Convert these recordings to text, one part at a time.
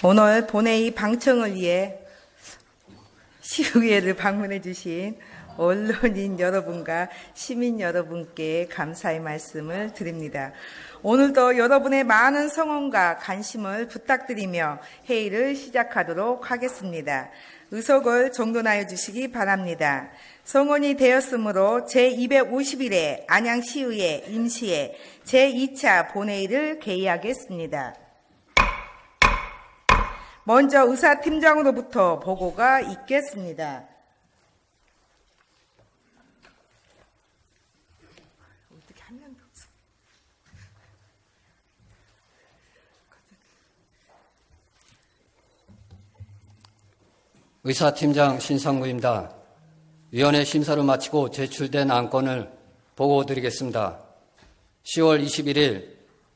오늘 본회의 방청을 위해 시의회를 방문해 주신 언론인 여러분과 시민 여러분께 감사의 말씀을 드립니다. 오늘도 여러분의 많은 성원과 관심을 부탁드리며 회의를 시작하도록 하겠습니다. 의석을 정돈하여 주시기 바랍니다. 성원이 되었으므로 제251회 안양시의회 임시회 제2차 본회의를 개의하겠습니다. 먼저 의사팀장으로부터 보고가 있겠습니다. 어떻게 한 명도 없어. 의사팀장 신상무입니다. 위원회 심사를 마치고 제출된 안건을 보고드리겠습니다. 10월 21일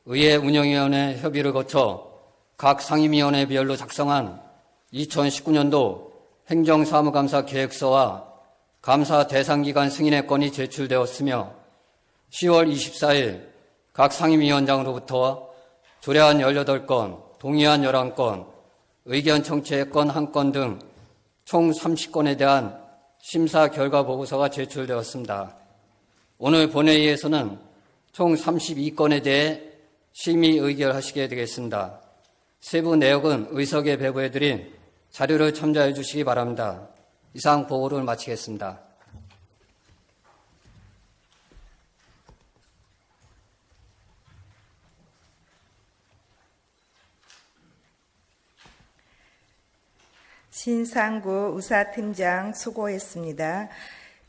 의회 운영위원회 협의를 거쳐 각 상임위원회별로 작성한 2019년도 행정사무감사 계획서와 감사 대상기관 승인의 건이 제출되었으며 10월 24일 각 상임위원장으로부터 조례안 18건, 동의안 11건, 의견 청취의 건 1건 등 총 30건에 대한 심사 결과 보고서가 제출되었습니다. 오늘 본회의에서는 총 32건에 대해 심의 의결하시게 되겠습니다. 세부 내역은 의석에 배부해드린 자료를 참조해 주시기 바랍니다. 이상 보고를 마치겠습니다. 신상구 의사팀장 수고했습니다.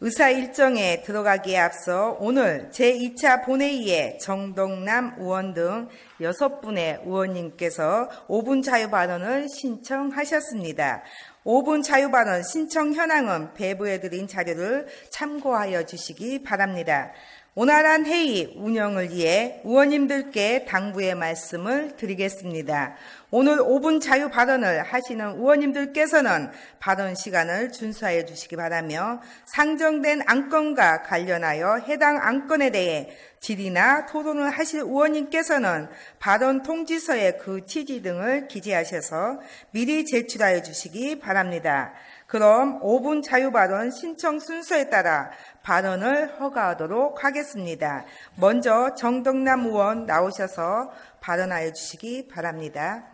의사 일정에 들어가기에 앞서 오늘 제2차 본회의에 정동남 의원 등 6분의 의원님께서 5분 자유발언을 신청하셨습니다. 5분 자유발언 신청 현황은 배부해드린 자료를 참고하여 주시기 바랍니다. 원활한 회의 운영을 위해 의원님들께 당부의 말씀을 드리겠습니다. 오늘 5분 자유 발언을 하시는 의원님들께서는 발언 시간을 준수하여 주시기 바라며 상정된 안건과 관련하여 해당 안건에 대해 질의나 토론을 하실 의원님께서는 발언 통지서에 그 취지 등을 기재하셔서 미리 제출하여 주시기 바랍니다. 그럼 5분 자유 발언 신청 순서에 따라 발언을 허가하도록 하겠습니다. 먼저 정동남 의원 나오셔서 발언하여 주시기 바랍니다.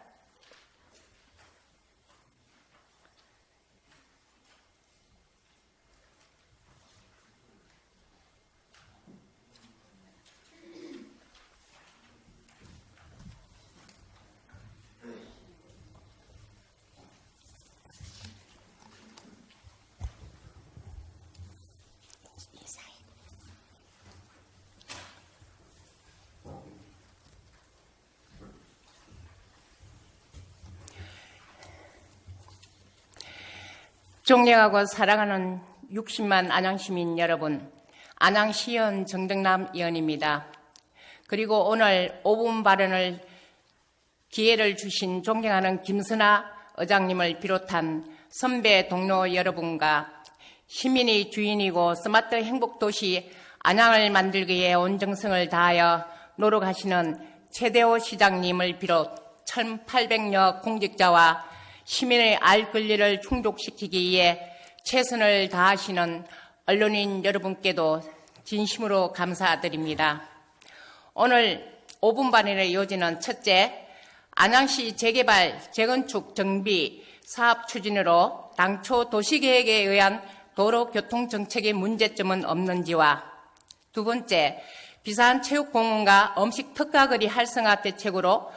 존경하고 사랑하는 60만 안양시민 여러분, 안양시의원 정동남 의원입니다. 그리고 오늘 5분 발언을 기회를 주신 존경하는 김선아 의장님을 비롯한 선배 동료 여러분과 시민의 주인이고 스마트 행복도시 안양을 만들기 위해 온 정성을 다하여 노력하시는 최대호 시장님을 비롯 1,800여 공직자와 시민의 알 권리를 충족시키기 위해 최선을 다하시는 언론인 여러분께도 진심으로 감사드립니다. 오늘 5분 발언의 요지는 첫째, 안양시 재개발, 재건축, 정비, 사업 추진으로 당초 도시계획에 의한 도로교통정책의 문제점은 없는지와 두 번째, 비산체육공원과 음식특화거리 활성화 대책으로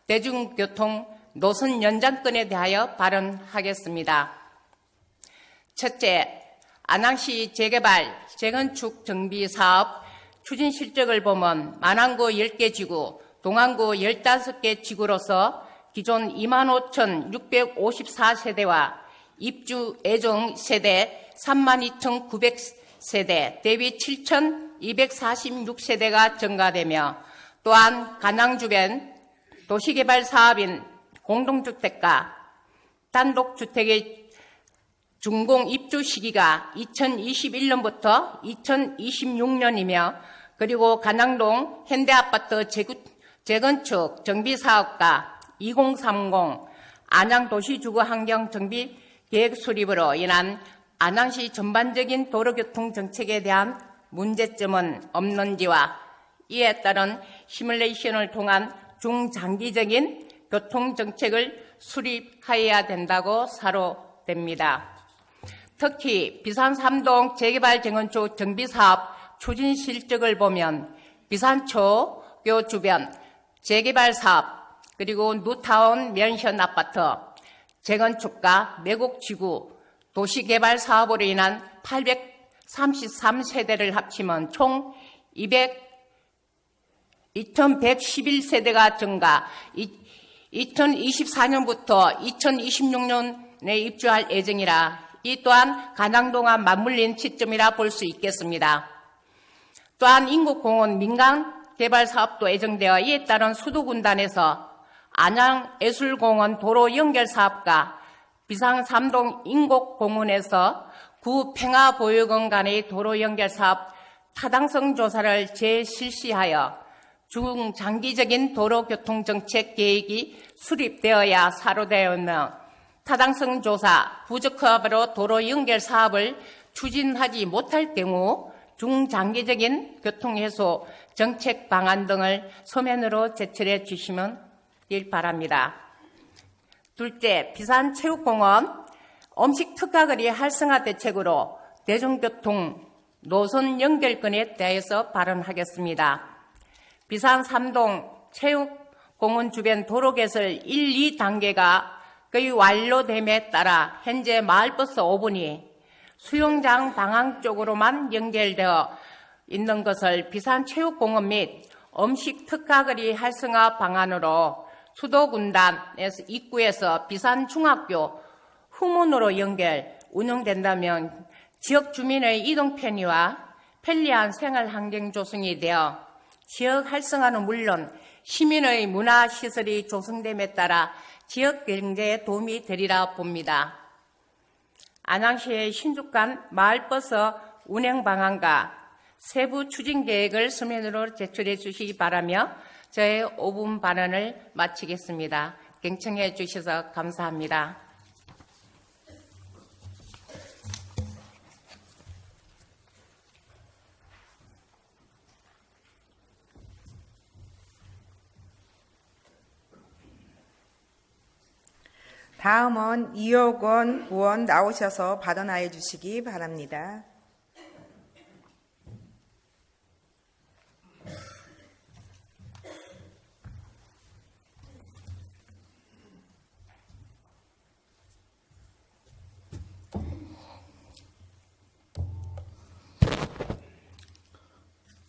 대중교통 노선 연장권에 대하여 발언하겠습니다. 첫째, 안양시 재개발, 재건축 정비 사업 추진 실적을 보면 만안구 10개 지구, 동안구 15개 지구로서 기존 25,654세대와 입주 예정 세대 32,900세대 대비 7,246세대가 증가되며 또한 간양 주변 도시개발 사업인 공동주택과 단독주택의 준공 입주 시기가 2021년부터 2026년이며 그리고 간양동 현대아파트 재건축 정비사업과 2030 안양도시주거환경정비 계획 수립으로 인한 안양시 전반적인 도로교통 정책에 대한 문제점은 없는지와 이에 따른 시뮬레이션을 통한 중장기적인 교통정책을 수립하여야 된다고 사료됩니다. 특히 비산 3동 재개발 재건축 정비사업 추진 실적을 보면 비산초교 주변 재개발 사업 그리고 뉴타운 맨션 아파트 재건축과 매곡지구 도시개발 사업으로 인한 833세대를 합치면 총 2111세대가 증가, 2024년부터 2026년에 입주할 예정이라 이 또한 가낭동과 맞물린 시점이라 볼 수 있겠습니다. 또한 인국공원 민간 개발 사업도 예정되어 이에 따른 수도군단에서 안양예술공원 도로 연결 사업과 비상 3동 인곡공원에서 구 평화보육원 간의 도로 연결 사업 타당성 조사를 재실시하여 중장기적인 도로교통정책 계획이 수립되어야 사료되어 있는 타당성 조사 부적합으로 도로 연결 사업을 추진하지 못할 경우 중장기적인 교통해소 정책 방안 등을 서면으로 제출해 주시면 바랍니다. 둘째, 비산체육공원 음식 특화거리 활성화 대책으로 대중교통 노선 연결권에 대해서 발언하겠습니다. 비산 3동 체육공원 주변 도로 개설 1, 2단계가 거의 완료됨에 따라 현재 마을버스 5분이 수영장 방향 쪽으로만 연결되어 있는 것을 비산체육공원 및 음식 특화거리 활성화 방안으로 수도군단에서 입구에서 비산중학교 후문으로 연결 운영된다면 지역 주민의 이동 편의와 편리한 생활 환경 조성이 되어 지역 활성화는 물론 시민의 문화시설이 조성됨에 따라 지역 경제에 도움이 되리라 봅니다. 안양시의 신축간 마을버스 운행 방안과 세부 추진 계획을 서면으로 제출해 주시기 바라며 저의 5분 발언을 마치겠습니다. 경청해 주셔서 감사합니다. 다음은 이호건 의원 나오셔서 발언하여 주시기 바랍니다.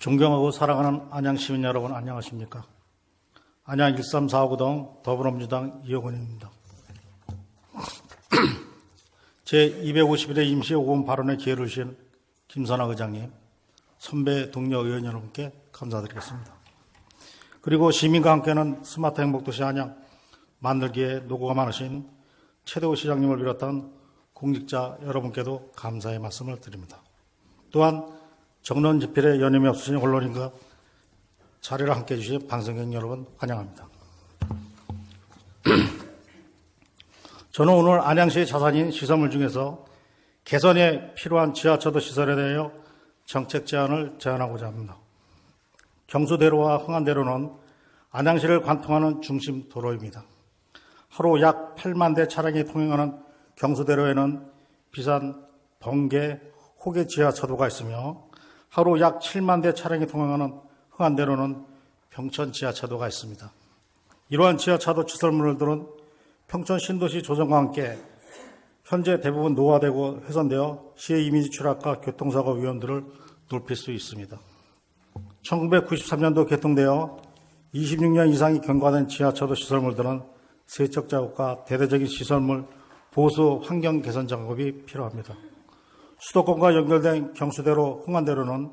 존경하고 사랑하는 안양 시민 여러분, 안녕하십니까? 안양 1349동 더불어민주당 이호건입니다. 제251회 임시 5분 발언의 기회를 주신 김선아 의장님, 선배 동료 의원 여러분께 감사드리겠습니다. 그리고 시민과 함께하는 스마트 행복도시 안양 만들기에 노고가 많으신 최대호 시장님을 비롯한 공직자 여러분께도 감사의 말씀을 드립니다. 또한 정론 집필에 연임이 없으신 언론인과 자리를 함께해 주신 방송객 여러분 환영합니다. 저는 오늘 안양시의 자산인 시설물 중에서 개선에 필요한 지하철도 시설에 대하여 정책 제안을 제안하고자 합니다. 경수대로와 흥안대로는 안양시를 관통하는 중심 도로입니다. 하루 약 8만 대 차량이 통행하는 경수대로에는 비산, 번개, 호계 지하차도가 있으며 하루 약 7만 대 차량이 통행하는 흥안대로는 평천 지하차도가 있습니다. 이러한 지하차도 시설물들은 평천 신도시 조성과 함께 현재 대부분 노화되고 훼손되어 시의 이미지 추락과 교통사고 위험들을 높일 수 있습니다. 1993년도 개통되어 26년 이상이 경과된 지하차도 시설물들은 세척 작업과 대대적인 시설물 보수 환경 개선 작업이 필요합니다. 수도권과 연결된 경수대로, 흥안대로는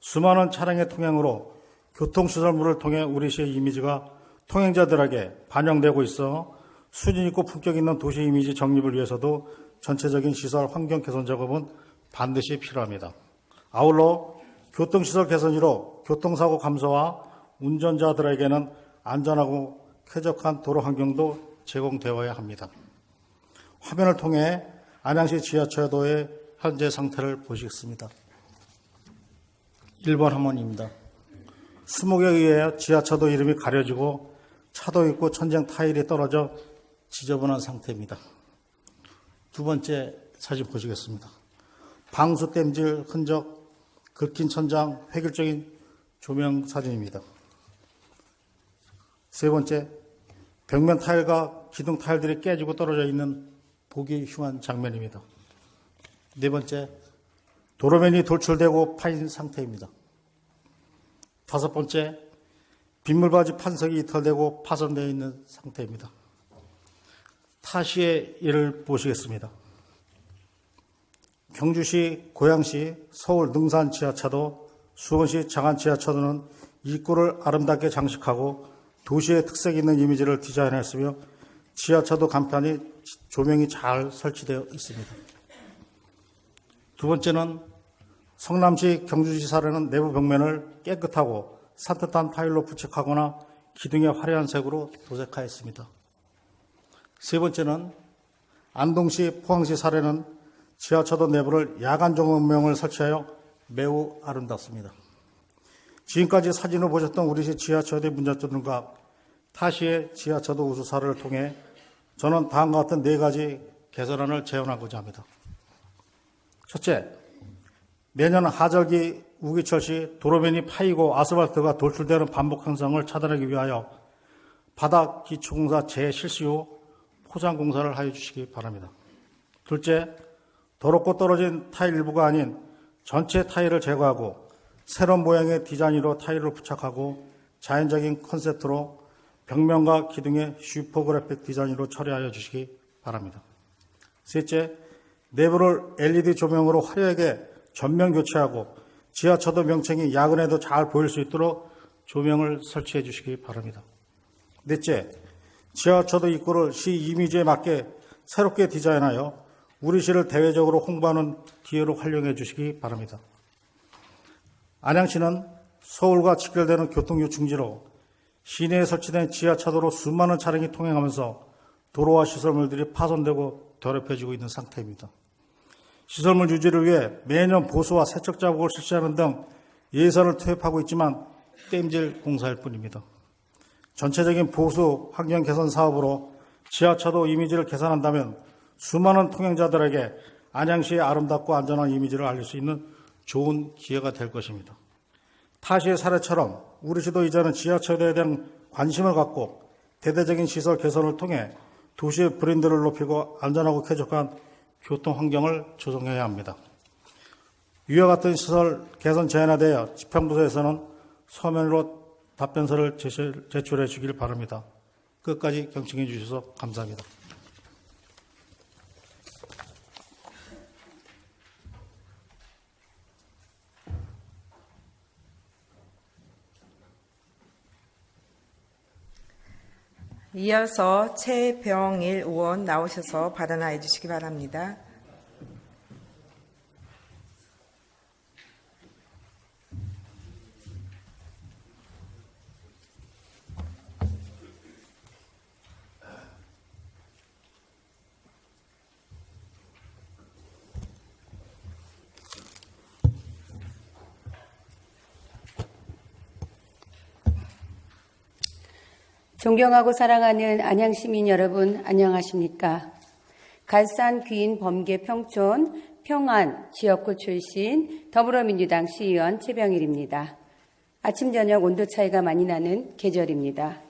수많은 차량의 통행으로 교통시설물을 통해 우리 시의 이미지가 통행자들에게 반영되고 있어 수준 있고 품격 있는 도시 이미지 정립을 위해서도 전체적인 시설 환경 개선 작업은 반드시 필요합니다. 아울러 교통시설 개선으로 교통사고 감소와 운전자들에게는 안전하고 쾌적한 도로 환경도 제공되어야 합니다. 화면을 통해 안양시 지하차도의 현재 상태를 보시겠습니다. 1번 화면입니다. 수목에 의해 지하차도 이름이 가려지고 차도 있고 천장 타일이 떨어져 지저분한 상태입니다. 두 번째 사진 보시겠습니다. 방수 땜질 흔적, 긁힌 천장, 획일적인 조명 사진입니다. 세 번째, 벽면 타일과 기둥 타일들이 깨지고 떨어져 있는 보기 흉한 장면입니다. 네 번째, 도로면이 돌출되고 파인 상태입니다. 다섯 번째, 빗물바지 판석이 이탈되고 파손되어 있는 상태입니다. 타시의 예를 보시겠습니다. 경주시, 고양시, 서울 능산 지하차도, 수원시 장안 지하차도는 입구를 아름답게 장식하고 도시의 특색 있는 이미지를 디자인했으며 지하차도 간판이 조명이 잘 설치되어 있습니다. 두 번째는 성남시 경주지사라는 내부 벽면을 깨끗하고 산뜻한 타일로 부착하거나 기둥에 화려한 색으로 도색하였습니다. 세 번째는 안동시 포항시 사례는 지하차도 내부를 야간 조명을 설치하여 매우 아름답습니다. 지금까지 사진을 보셨던 우리시 지하차도의 문제점들과 타시의 지하차도 우수사를 통해 저는 다음과 같은 네 가지 개선안을 제안하고자 합니다. 첫째, 매년 하절기 우기철 시 도로면이 파이고 아스팔트가 돌출되는 반복 현상을 차단하기 위하여 바닥 기초공사 재실시 후 포장 공사를 하여 주시기 바랍니다. 둘째, 더럽고 떨어진 타일 일부가 아닌 전체 타일을 제거하고 새로운 모양의 디자인으로 타일을 부착하고 자연적인 컨셉트로 벽면과 기둥의 슈퍼그래픽 디자인으로 처리하여 주시기 바랍니다. 셋째, 내부를 LED 조명으로 화려하게 전면 교체하고 지하차도 명칭이 야근에도 잘 보일 수 있도록 조명을 설치해 주시기 바랍니다. 넷째, 지하차도 입구를 시 이미지에 맞게 새롭게 디자인하여 우리 시를 대외적으로 홍보하는 기회로 활용해 주시기 바랍니다. 안양시는 서울과 직결되는 교통유충지로 시내에 설치된 지하차도로 수많은 차량이 통행하면서 도로와 시설물들이 파손되고 더럽혀지고 있는 상태입니다. 시설물 유지를 위해 매년 보수와 세척 작업을 실시하는 등 예산을 투입하고 있지만 땜질 공사일 뿐입니다. 전체적인 보수 환경 개선 사업으로 지하차도 이미지를 개선한다면 수많은 통행자들에게 안양시의 아름답고 안전한 이미지를 알릴 수 있는 좋은 기회가 될 것입니다. 타시의 사례처럼 우리 시도 이제는 지하차도에 대한 관심을 갖고 대대적인 시설 개선을 통해 도시의 브랜드를 높이고 안전하고 쾌적한 교통 환경을 조성해야 합니다. 이와 같은 시설 개선 제안에 대해 지평부서에서는 서면으로 답변서를 제출해 주길 바랍니다. 끝까지 경청해 주셔서 감사합니다. 이어서 최병일 의원 나오셔서 발언하여 주시기 바랍니다. 존경하고 사랑하는 안양 시민 여러분, 안녕하십니까? 갈산 귀인 범계 평촌 평안 지역구 출신 더불어민주당 시의원 최병일입니다. 아침 저녁 온도 차이가 많이 나는 계절입니다.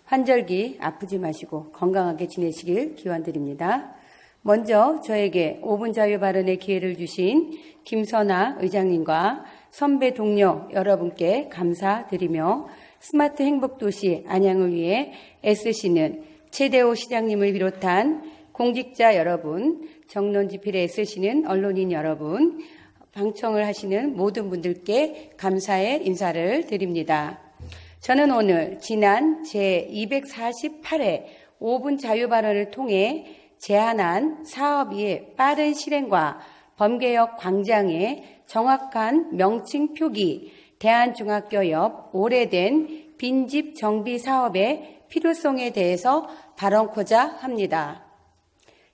환절기 아프지 마시고 건강하게 지내시길 기원드립니다. 먼저 저에게 5분 자유 발언의 기회를 주신 김선아 의장님과 선배 동료 여러분께 감사드리며 스마트 행복도시 안양을 위해 애쓰시는 최대호 시장님을 비롯한 공직자 여러분, 정론집필에 애쓰시는 언론인 여러분, 방청을 하시는 모든 분들께 감사의 인사를 드립니다. 저는 오늘 지난 제248회 5분 자유발언을 통해 제안한 사업의 빠른 실행과 범계역 광장의 정확한 명칭 표기, 대한중학교 옆 오래된 빈집 정비 사업의 필요성에 대해서 발언코자 합니다.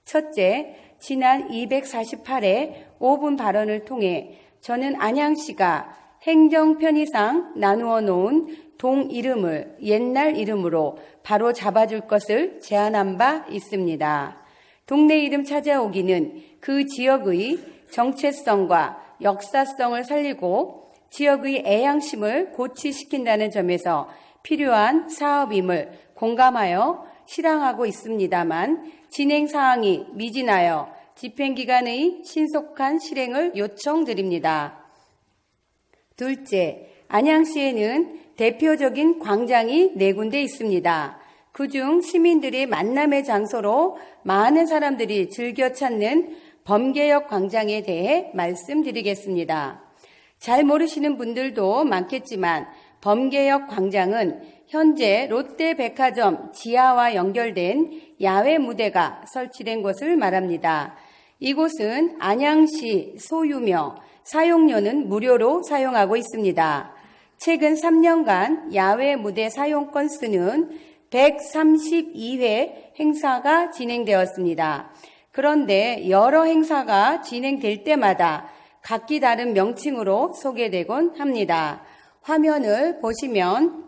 첫째, 지난 248회 5분 발언을 통해 저는 안양시가 행정 편의상 나누어 놓은 동 이름을 옛날 이름으로 바로 잡아줄 것을 제안한 바 있습니다. 동네 이름 찾아오기는 그 지역의 정체성과 역사성을 살리고 지역의 애양심을 고취시킨다는 점에서 필요한 사업임을 공감하여 실행하고 있습니다만 진행 사항이 미진하여 집행기관의 신속한 실행을 요청드립니다. 둘째, 안양시에는 대표적인 광장이 4군데 있습니다. 그중 시민들의 만남의 장소로 많은 사람들이 즐겨 찾는 범계역 광장에 대해 말씀드리겠습니다. 잘 모르시는 분들도 많겠지만 범계역 광장은 현재 롯데백화점 지하와 연결된 야외 무대가 설치된 곳을 말합니다. 이곳은 안양시 소유며 사용료는 무료로 사용하고 있습니다. 최근 3년간 야외 무대 사용 건수는 132회 행사가 진행되었습니다. 그런데 여러 행사가 진행될 때마다 각기 다른 명칭으로 소개되곤 합니다. 화면을 보시면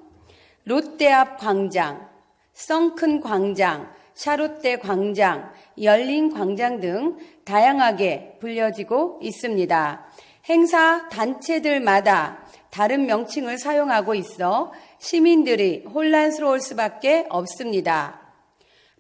롯데 앞 광장, 썬큰 광장, 샤롯데 광장, 열린 광장 등 다양하게 불려지고 있습니다. 행사 단체들마다 다른 명칭을 사용하고 있어 시민들이 혼란스러울 수밖에 없습니다.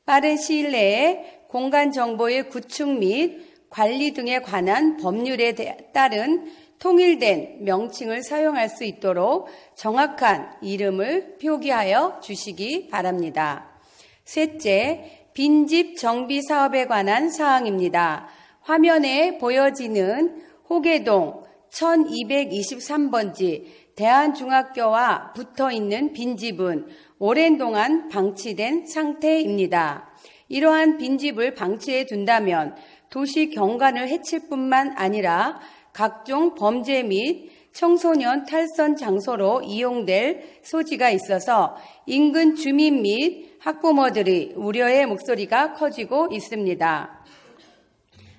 빠른 시일 내에 공간 정보의 구축 및 관리 등에 관한 법률에 따른 통일된 명칭을 사용할 수 있도록 정확한 이름을 표기하여 주시기 바랍니다. 셋째, 빈집 정비 사업에 관한 사항입니다. 화면에 보여지는 호계동 1223번지 대한중학교와 붙어있는 빈집은 오랜 동안 방치된 상태입니다. 이러한 빈집을 방치해 둔다면 도시 경관을 해칠 뿐만 아니라 각종 범죄 및 청소년 탈선 장소로 이용될 소지가 있어서 인근 주민 및 학부모들의 우려의 목소리가 커지고 있습니다.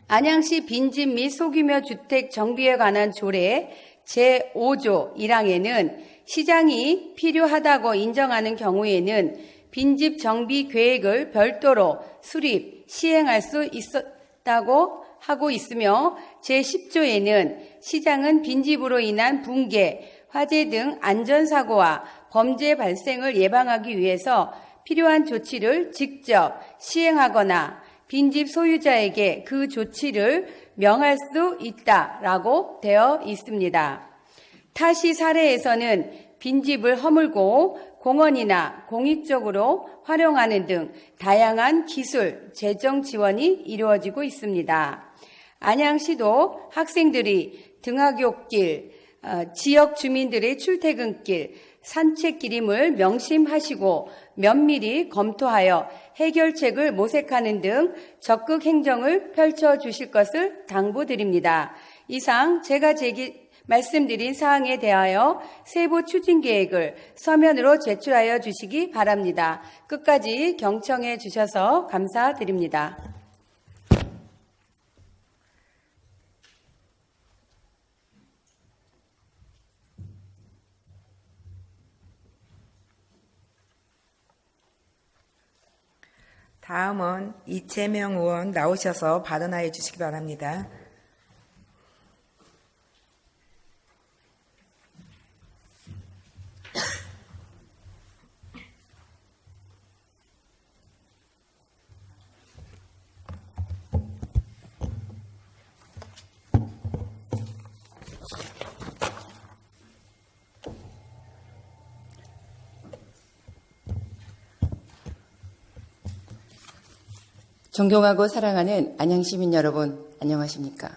안양시 빈집 및 소규모 주택 정비에 관한 조례 제5조 1항에는 시장이 필요하다고 인정하는 경우에는 빈집 정비 계획을 별도로 수립, 시행할 수 있었다고 하고 있으며 제10조에는 시장은 빈집으로 인한 붕괴, 화재 등 안전사고와 범죄 발생을 예방하기 위해서 필요한 조치를 직접 시행하거나 빈집 소유자에게 그 조치를 명할 수 있다라고 되어 있습니다. 타시 사례에서는 빈집을 허물고 공원이나 공익적으로 활용하는 등 다양한 기술, 재정 지원이 이루어지고 있습니다. 안양시도 학생들이 등하굣길, 지역 주민들의 출퇴근길, 산책길임을 명심하시고 면밀히 검토하여 해결책을 모색하는 등 적극 행정을 펼쳐주실 것을 당부드립니다. 이상 제가 말씀드린 사항에 대하여 세부 추진 계획을 서면으로 제출하여 주시기 바랍니다. 끝까지 경청해 주셔서 감사드립니다. 다음은 이재명 의원 나오셔서 발언하여 주시기 바랍니다. 존경하고 사랑하는 안양시민 여러분, 안녕하십니까?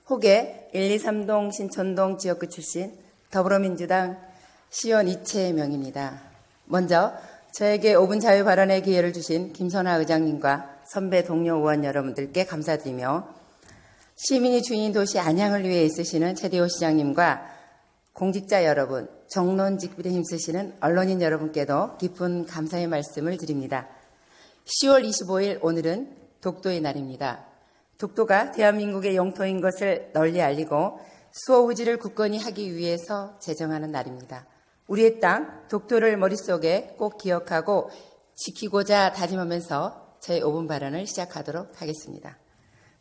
호계 123동 신촌동 지역구 출신 더불어민주당 시의원 이채명입니다. 먼저 저에게 5분 자유 발언의 기회를 주신 김선아 의장님과 선배 동료 의원 여러분들께 감사드리며 시민이 주인인 도시 안양을 위해 애쓰시는 최대호 시장님과 공직자 여러분, 정론 직빌에 힘쓰시는 언론인 여러분께도 깊은 감사의 말씀을 드립니다. 10월 25일 오늘은 독도의 날입니다. 독도가 대한민국의 영토인 것을 널리 알리고 수호우지를 굳건히 하기 위해서 제정하는 날입니다. 우리의 땅, 독도를 머릿속에 꼭 기억하고 지키고자 다짐하면서 제 5분 발언을 시작하도록 하겠습니다.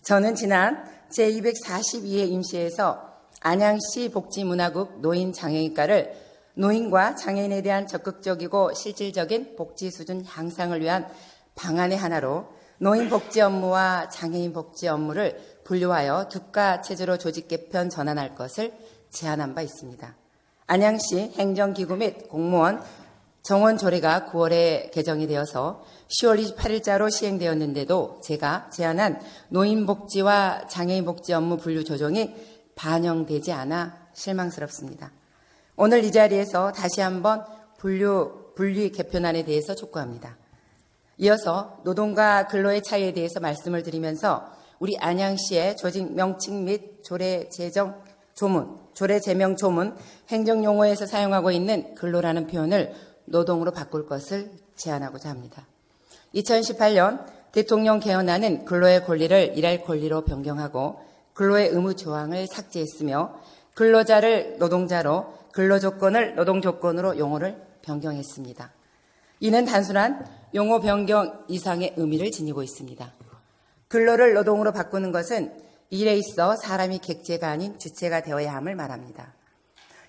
저는 지난 제242회 임시회에서 안양시 복지문화국 노인장애인과를 노인과 장애인에 대한 적극적이고 실질적인 복지 수준 향상을 위한 방안의 하나로 노인 복지 업무와 장애인 복지 업무를 분류하여 국가 체제로 조직 개편 전환할 것을 제안한 바 있습니다. 안양시 행정기구 및 공무원 정원 조례가 9월에 개정이 되어서 10월 28일자로 시행되었는데도 제가 제안한 노인 복지와 장애인 복지 업무 분류 조정이 반영되지 않아 실망스럽습니다. 오늘 이 자리에서 다시 한번 분류 개편안에 대해서 촉구합니다. 이어서 노동과 근로의 차이에 대해서 말씀을 드리면서 우리 안양시의 조직 명칭 및 조례 제명 조문 행정용어에서 사용하고 있는 근로라는 표현을 노동으로 바꿀 것을 제안하고자 합니다. 2018년 대통령 개헌안은 근로의 권리를 일할 권리로 변경하고 근로의 의무 조항을 삭제했으며 근로자를 노동자로 근로조건을 노동조건으로 용어를 변경했습니다. 이는 단순한 용어 변경 이상의 의미를 지니고 있습니다. 근로를 노동으로 바꾸는 것은 일에 있어 사람이 객체가 아닌 주체가 되어야 함을 말합니다.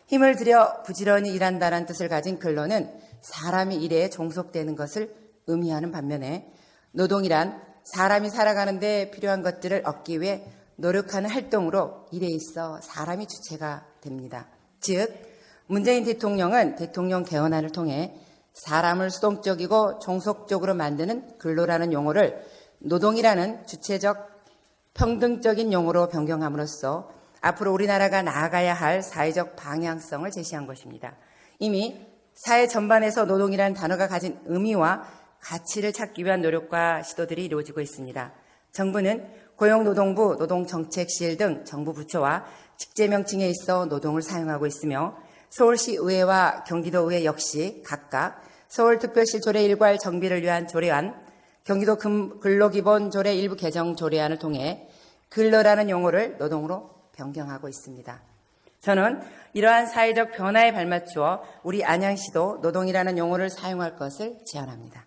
힘을 들여 부지런히 일한다는 뜻을 가진 근로는 사람이 일에 종속되는 것을 의미하는 반면에 노동이란 사람이 살아가는 데 필요한 것들을 얻기 위해 노력하는 활동으로 일에 있어 사람이 주체가 됩니다. 즉, 문재인 대통령은 대통령 개헌안을 통해 사람을 수동적이고 종속적으로 만드는 근로라는 용어를 노동이라는 주체적 평등적인 용어로 변경함으로써 앞으로 우리나라가 나아가야 할 사회적 방향성을 제시한 것입니다. 이미 사회 전반에서 노동이라는 단어가 가진 의미와 가치를 찾기 위한 노력과 시도들이 이루어지고 있습니다. 정부는 고용노동부, 노동정책실 등 정부 부처와 직제 명칭에 있어 노동을 사용하고 있으며 서울시 의회와 경기도의회 역시 각각 서울특별시 조례 일괄 정비를 위한 조례안, 경기도 근로기본조례 일부 개정 조례안을 통해 근로라는 용어를 노동으로 변경하고 있습니다. 저는 이러한 사회적 변화에 발맞추어 우리 안양시도 노동이라는 용어를 사용할 것을 제안합니다.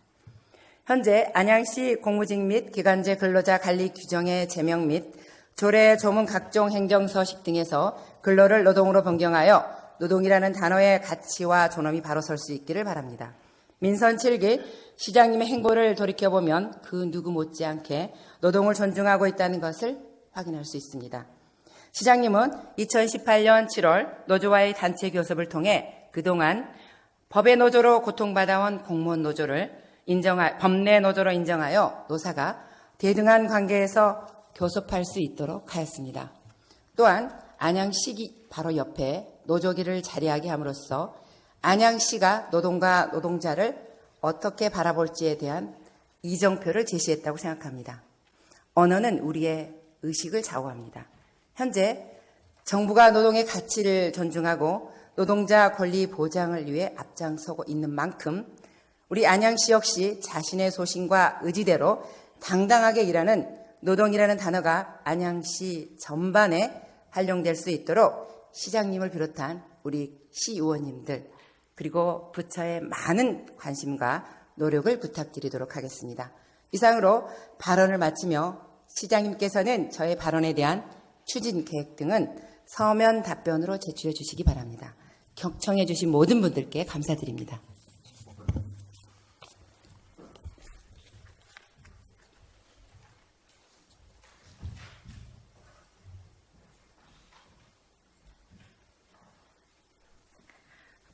현재 안양시 공무직 및 기간제 근로자 관리 규정의 제명 및 조례 조문 각종 행정서식 등에서 근로를 노동으로 변경하여 노동이라는 단어의 가치와 존엄이 바로 설 수 있기를 바랍니다. 민선 7기 시장님의 행보를 돌이켜보면 그 누구 못지않게 노동을 존중하고 있다는 것을 확인할 수 있습니다. 시장님은 2018년 7월 노조와의 단체 교섭을 통해 그동안 법의 노조로 고통받아온 공무원 노조를 법내 노조로 인정하여 노사가 대등한 관계에서 교섭할 수 있도록 하였습니다. 또한 안양시기 바로 옆에 노조기를 자리하게 함으로써 안양시가 노동과 노동자를 어떻게 바라볼지에 대한 이정표를 제시했다고 생각합니다. 언어는 우리의 의식을 좌우합니다. 현재 정부가 노동의 가치를 존중하고 노동자 권리 보장을 위해 앞장서고 있는 만큼 우리 안양시 역시 자신의 소신과 의지대로 당당하게 일하는 노동이라는 단어가 안양시 전반에 활용될 수 있도록 시장님을 비롯한 우리 시의원님들 그리고 부처의 많은 관심과 노력을 부탁드리도록 하겠습니다. 이상으로 발언을 마치며 시장님께서는 저의 발언에 대한 추진 계획 등은 서면 답변으로 제출해 주시기 바랍니다. 경청해 주신 모든 분들께 감사드립니다.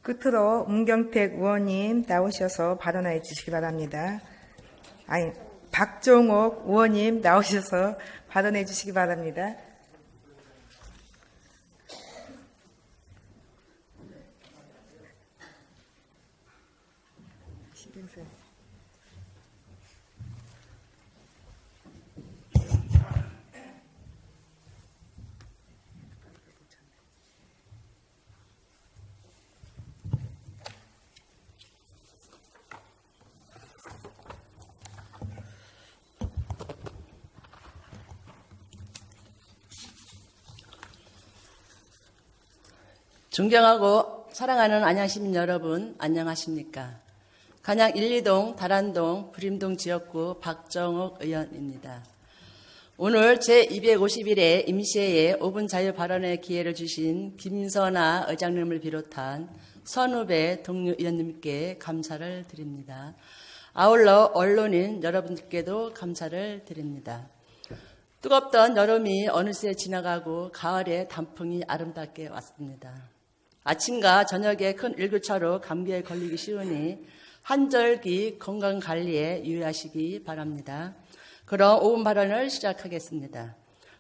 끝으로 문경택 의원님 나오셔서 발언해 주시기 바랍니다. 박종옥 의원님 나오셔서 발언해 주시기 바랍니다. 존경하고 사랑하는 안양시민 여러분, 안녕하십니까? 간양 1, 2동, 다란동, 부림동 지역구 박정욱 의원입니다. 오늘 제251회 임시회에 5분 자유 발언의 기회를 주신 김선아 의장님을 비롯한 선후배 동료 의원님께 감사를 드립니다. 아울러 언론인 여러분들께도 감사를 드립니다. 뜨겁던 여름이 어느새 지나가고 가을의 단풍이 아름답게 왔습니다. 아침과 저녁에 큰 일교차로 감기에 걸리기 쉬우니 한절기 건강관리에 유의하시기 바랍니다. 그럼 5분 발언을 시작하겠습니다.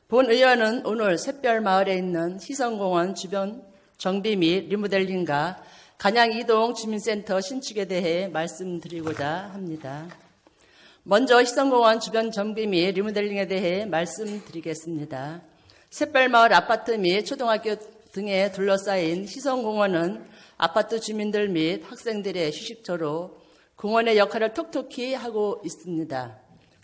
본 의원은 오늘 샛별마을에 있는 희성공원 주변 정비 및 리모델링과 간양 2동 주민센터 신축에 대해 말씀드리고자 합니다. 먼저 희성공원 주변 정비 및 리모델링에 대해 말씀드리겠습니다. 샛별마을 아파트 및 초등학교 등에 둘러싸인 희성공원은 아파트 주민들 및 학생들의 휴식처로 공원의 역할을 톡톡히 하고 있습니다.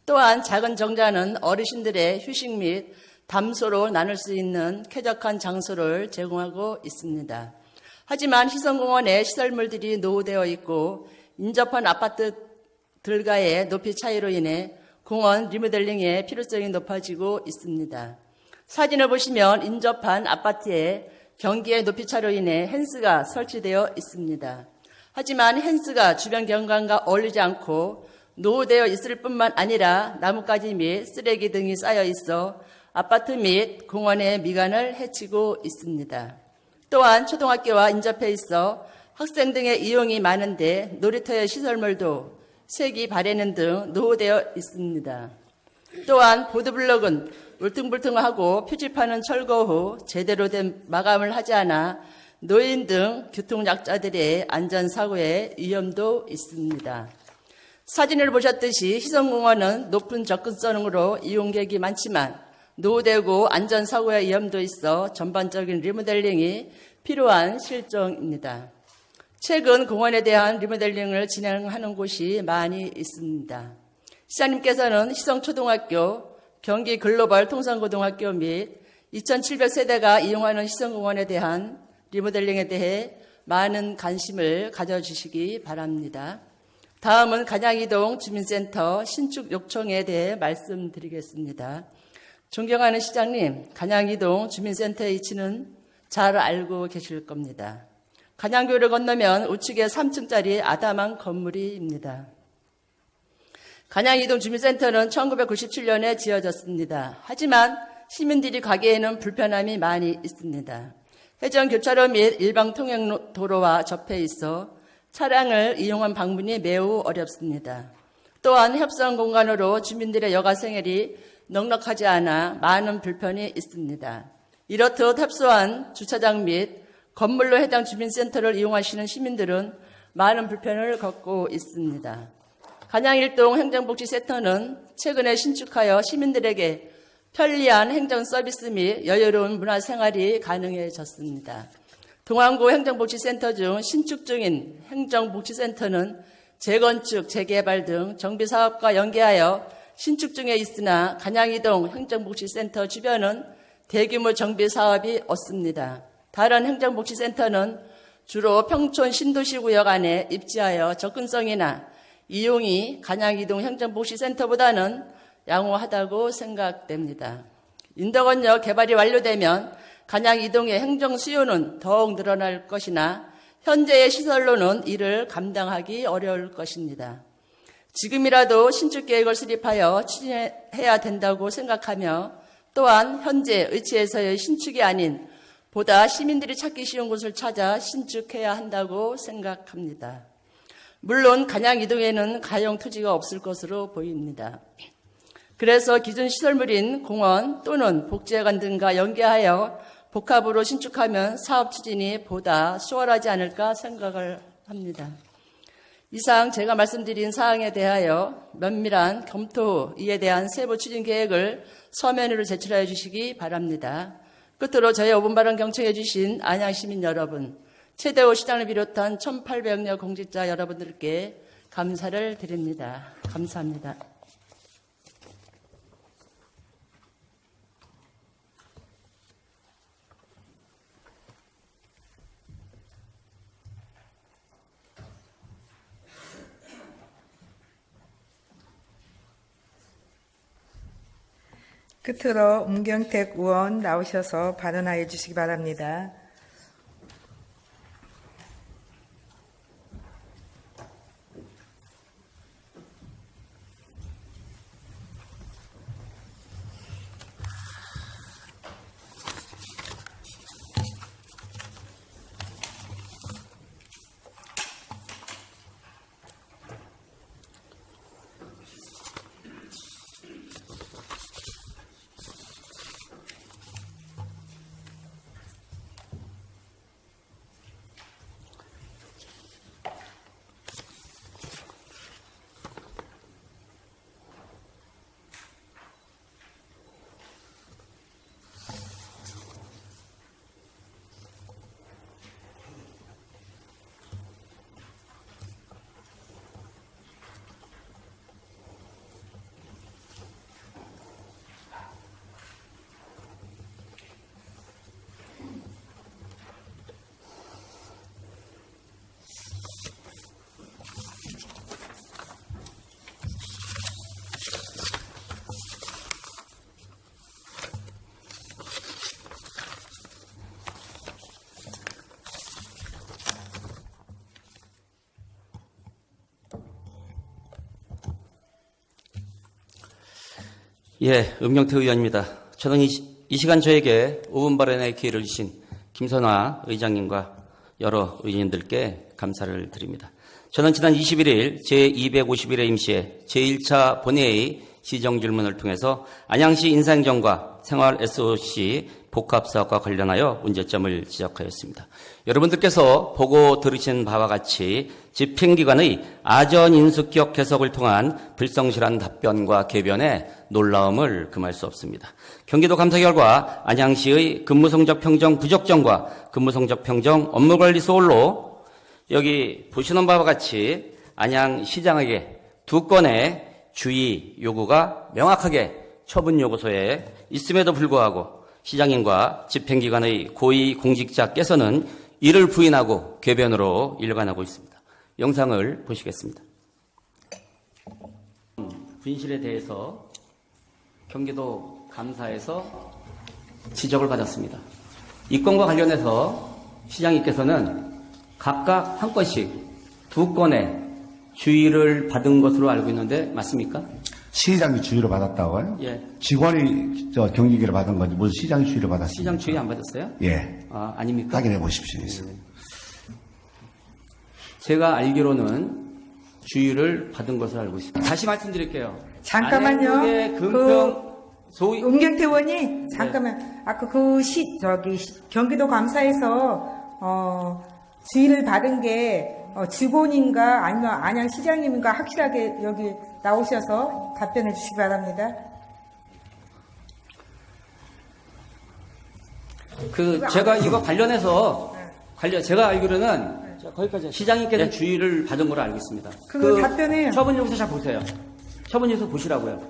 또한 작은 정자는 어르신들의 휴식 및 담소로 나눌 수 있는 쾌적한 장소를 제공하고 있습니다. 하지만 희성공원의 시설물들이 노후되어 있고 인접한 아파트들과의 높이 차이로 인해 공원 리모델링의 필요성이 높아지고 있습니다. 사진을 보시면 인접한 아파트에 경기의 높이 차로 인해 펜스가 설치되어 있습니다. 하지만 펜스가 주변 경관과 어울리지 않고 노후되어 있을 뿐만 아니라 나뭇가지 및 쓰레기 등이 쌓여 있어 아파트 및 공원의 미관을 해치고 있습니다. 또한 초등학교와 인접해 있어 학생 등의 이용이 많은데 놀이터의 시설물도 색이 바래는 등 노후되어 있습니다. 또한 보드블럭은 울퉁불퉁하고 표지판은 철거 후 제대로 된 마감을 하지 않아 노인 등 교통약자들의 안전사고의 위험도 있습니다. 사진을 보셨듯이 희성공원은 높은 접근성으로 이용객이 많지만 노후되고 안전사고의 위험도 있어 전반적인 리모델링이 필요한 실정입니다. 최근 공원에 대한 리모델링을 진행하는 곳이 많이 있습니다. 시장님께서는 희성초등학교, 경기 글로벌 통상고등학교 및 2,700세대가 이용하는 희성공원에 대한 리모델링에 대해 많은 관심을 가져주시기 바랍니다. 다음은 간양2동 주민센터 신축 요청에 대해 말씀드리겠습니다. 존경하는 시장님, 간양2동 주민센터의 위치는 잘 알고 계실 겁니다. 간양교를 건너면 우측에 3층짜리 아담한 건물입니다. 간양2동 주민센터는 1997년에 지어졌습니다. 하지만 시민들이 가기에는 불편함이 많이 있습니다. 해전 교차로 및 일방 통행 도로와 접해 있어 차량을 이용한 방문이 매우 어렵습니다. 또한 협소한 공간으로 주민들의 여가 생활이 넉넉하지 않아 많은 불편이 있습니다. 이렇듯 협소한 주차장 및 건물로 해당 주민센터를 이용하시는 시민들은 많은 불편을 겪고 있습니다. 간양 1동 행정복지센터는 최근에 신축하여 시민들에게 편리한 행정 서비스 및 여유로운 문화생활이 가능해졌습니다. 동안구 행정복지센터 중 신축 중인 행정복지센터는 재건축, 재개발 등 정비사업과 연계하여 신축 중에 있으나 간양2동 행정복지센터 주변은 대규모 정비사업이 없습니다. 다른 행정복지센터는 주로 평촌 신도시구역 안에 입지하여 접근성이나 이용이 간양2동 행정복지센터보다는 양호하다고 생각됩니다. 인덕원역 개발이 완료되면 간양2동의 행정 수요는 더욱 늘어날 것이나 현재의 시설로는 이를 감당하기 어려울 것입니다. 지금이라도 신축 계획을 수립하여 추진해야 된다고 생각하며 또한 현재 의치에서의 신축이 아닌 보다 시민들이 찾기 쉬운 곳을 찾아 신축해야 한다고 생각합니다. 물론 간양2동에는 가용 토지가 없을 것으로 보입니다. 그래서 기존 시설물인 공원 또는 복지회관 등과 연계하여 복합으로 신축하면 사업 추진이 보다 수월하지 않을까 생각을 합니다. 이상 제가 말씀드린 사항에 대하여 면밀한 검토 후 이에 대한 세부 추진 계획을 서면으로 제출하여 주시기 바랍니다. 끝으로 저의 5분 발언 경청해 주신 안양시민 여러분, 최대호 시장을 비롯한 1,800여 공직자 여러분들께 감사를 드립니다. 감사합니다. 끝으로 문경택 의원 나오셔서 발언하여 주시기 바랍니다. 예, 음영태 의원입니다. 저는 이 시간 저에게 5분 발언의 기회를 주신 김선화 의장님과 여러 의원님들께 감사를 드립니다. 저는 지난 21일 제251회 임시회 제1차 본회의 시정질문을 통해서 안양시 인사행정과 생활 SOC 복합사업과 관련하여 문제점을 지적하였습니다. 여러분들께서 보고 들으신 바와 같이 집행기관의 아전인수격 해석을 통한 불성실한 답변과 개변에 놀라움을 금할 수 없습니다. 경기도 감사 결과 안양시의 근무성적 평정 부적정과 근무성적 평정 업무관리 소홀로 여기 보시는 바와 같이 안양시장에게 2건의 주의 요구가 명확하게 처분 요구서에 있음에도 불구하고 시장님과 집행기관의 고위 공직자께서는 이를 부인하고 궤변으로 일관하고 있습니다. 영상을 보시겠습니다. 분실에 대해서 경기도 감사에서 지적을 받았습니다. 이 건과 관련해서 시장님께서는 각각 한 건씩 2건의 주의를 받은 것으로 알고 있는데 맞습니까? 시장이 주의를 받았다고요? 예. 직원이 경기기를 받은 건지 무슨 시장이 주의를 받았습니까? 시장 주의 안 받았어요? 예. 아, 아닙니까? 확인해 보십시오. 제가 알기로는 주의를 받은 것으로 알고 있습니다. 다시 말씀드릴게요. 잠깐만요. 안양역의 금평 소위 문경태 의원이 잠깐만 아까 경기도 감사에서 주의를 받은 게 직원인가 아니면 안양시장님인가 확실하게 여기 나오셔서 답변해 주시기 바랍니다. 제가 이거 관련해서 제가 알기로는 시장님께서 주의를 받은 걸로 알고 있습니다. 답변해요. 처분 요구서 잘 보세요. 처분 요구서 보시라고요.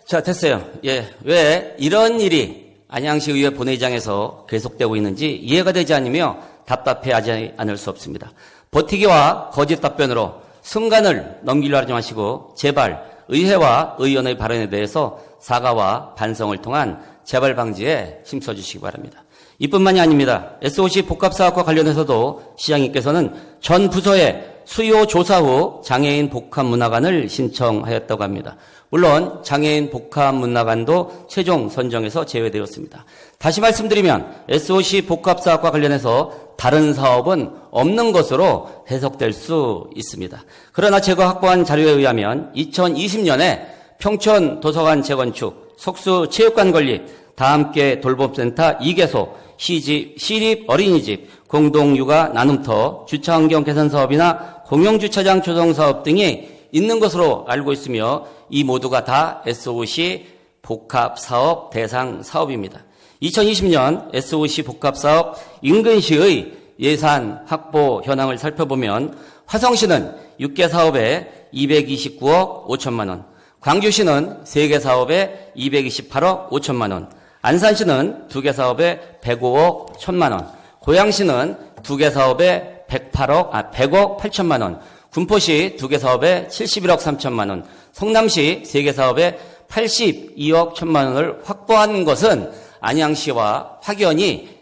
자, 됐어요. 예. 왜 이런 일이 안양시 의회 본회의장에서 계속되고 있는지 이해가 되지 않으며 답답해하지 않을 수 없습니다. 버티기와 거짓 답변으로 순간을 넘기려 하지 마시고 제발 의회와 의원의 발언에 대해서 사과와 반성을 통한 재발 방지에 힘써주시기 바랍니다. 이뿐만이 아닙니다. SOC 복합사업과 관련해서도 시장님께서는 전 부서에 수요 조사 후 장애인 복합문화관을 신청하였다고 합니다. 물론 장애인 복합문화관도 최종 선정에서 제외되었습니다. 다시 말씀드리면 SOC 복합사업과 관련해서 다른 사업은 없는 것으로 해석될 수 있습니다. 그러나 제가 확보한 자료에 의하면 2020년에 평촌 도서관 재건축, 속수 체육관 건립, 다함께 돌봄센터 2개소, 시립 어린이집, 공동육아 나눔터, 주차환경 개선 사업이나 공용주차장 조성 사업 등이 있는 것으로 알고 있으며 이 모두가 다 SOC 복합사업 대상 사업입니다. 2020년 SOC 복합사업 인근시의 예산 확보 현황을 살펴보면 화성시는 6개 사업에 229억 5천만 원, 광주시는 3개 사업에 228억 5천만 원, 안산시는 2개 사업에 105억 1천만 원, 고양시는 2개 사업에 100억 8천만 원, 군포시 2개 사업에 71억 3천만 원, 성남시 3개 사업에 82억 1천만 원을 확보한 것은 안양시와 확연히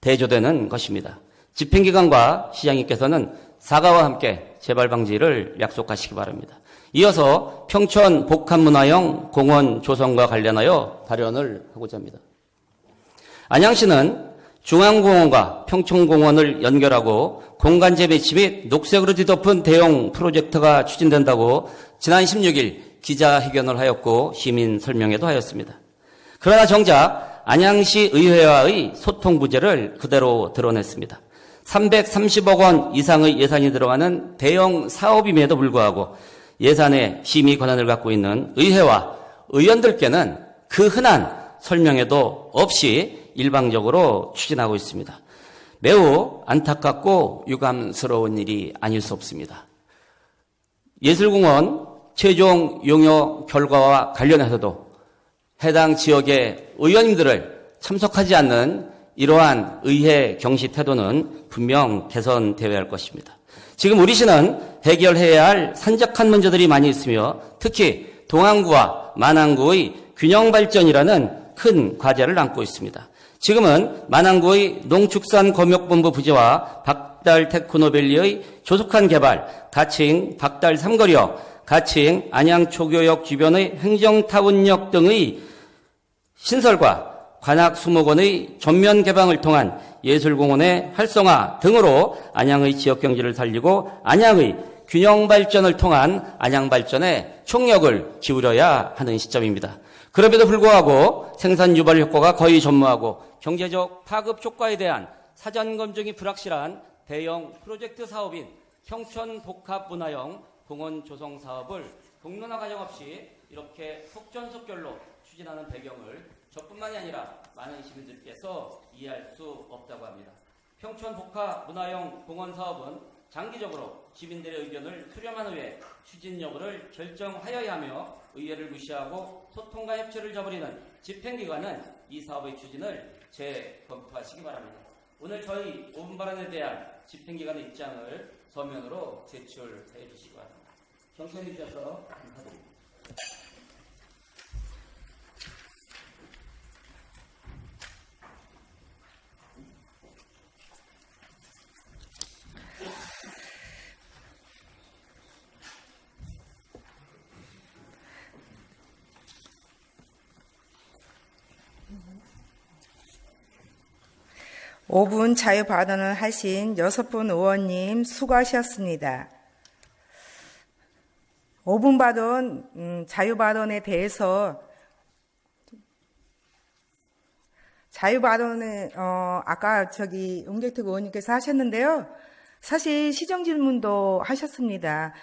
대조되는 것입니다. 집행기관과 시장님께서는 사과와 함께 재발 방지를 약속하시기 바랍니다. 이어서 평촌 복합문화형 공원 조성과 관련하여 발언을 하고자 합니다. 안양시는 중앙공원과 평촌공원을 연결하고 공간 재배치 및 녹색으로 뒤덮은 대형 프로젝트가 추진된다고 지난 16일 기자회견을 하였고 시민 설명회도 하였습니다. 그러나 정작 안양시 의회와의 소통 부재를 그대로 드러냈습니다. 330억 원 이상의 예산이 들어가는 대형 사업임에도 불구하고 예산의 심의 권한을 갖고 있는 의회와 의원들께는 그 흔한 설명회도 없이 일방적으로 추진하고 있습니다. 매우 안타깝고 유감스러운 일이 아닐 수 없습니다. 예술공원 최종 용역 결과와 관련해서도 해당 지역의 의원님들을 참석하지 않는 이러한 의회 경시 태도는 분명 개선되어야 할 것입니다. 지금 우리 시는 해결해야 할 산적한 문제들이 많이 있으며 특히 동안구와 만안구의 균형 발전이라는 큰 과제를 안고 있습니다. 지금은 만안구의 농축산검역본부 부지와 박달 테크노밸리의 조속한 개발, 가칭 박달 삼거리역, 가칭 안양초교역 주변의 행정타운역 등의 신설과 관악수목원의 전면 개방을 통한 예술공원의 활성화 등으로 안양의 지역경제를 살리고 안양의 균형 발전을 통한 안양 발전에 총력을 기울여야 하는 시점입니다. 그럼에도 불구하고 생산 유발 효과가 거의 전무하고 경제적 파급 효과에 대한 사전 검증이 불확실한 대형 프로젝트 사업인 평촌 복합문화형 공원 조성 사업을 공론화 과정 없이 이렇게 속전속결로 추진하는 배경을 저뿐만이 아니라 많은 시민들께서 이해할 수 없다고 합니다. 평촌 복합문화형 공원 사업은 장기적으로 시민들의 의견을 수렴한 후에 추진 여부를 결정하여야 하며 의회를 무시하고 소통과 협치를 저버리는 집행기관은 이 사업의 추진을 재검토하시기 바랍니다. 오늘 저희 5분 발언에 대한 집행기관의 입장을 서면으로 제출해 주시기 바랍니다. 경청해 주셔서 감사드립니다. 5분 자유 발언을 하신 6분 의원님 수고하셨습니다. 5분 발언, 자유 발언에 대해서 자유 발언에 아까 은경택 의원님께서 하셨는데요. 사실 시정 질문도 하셨습니다.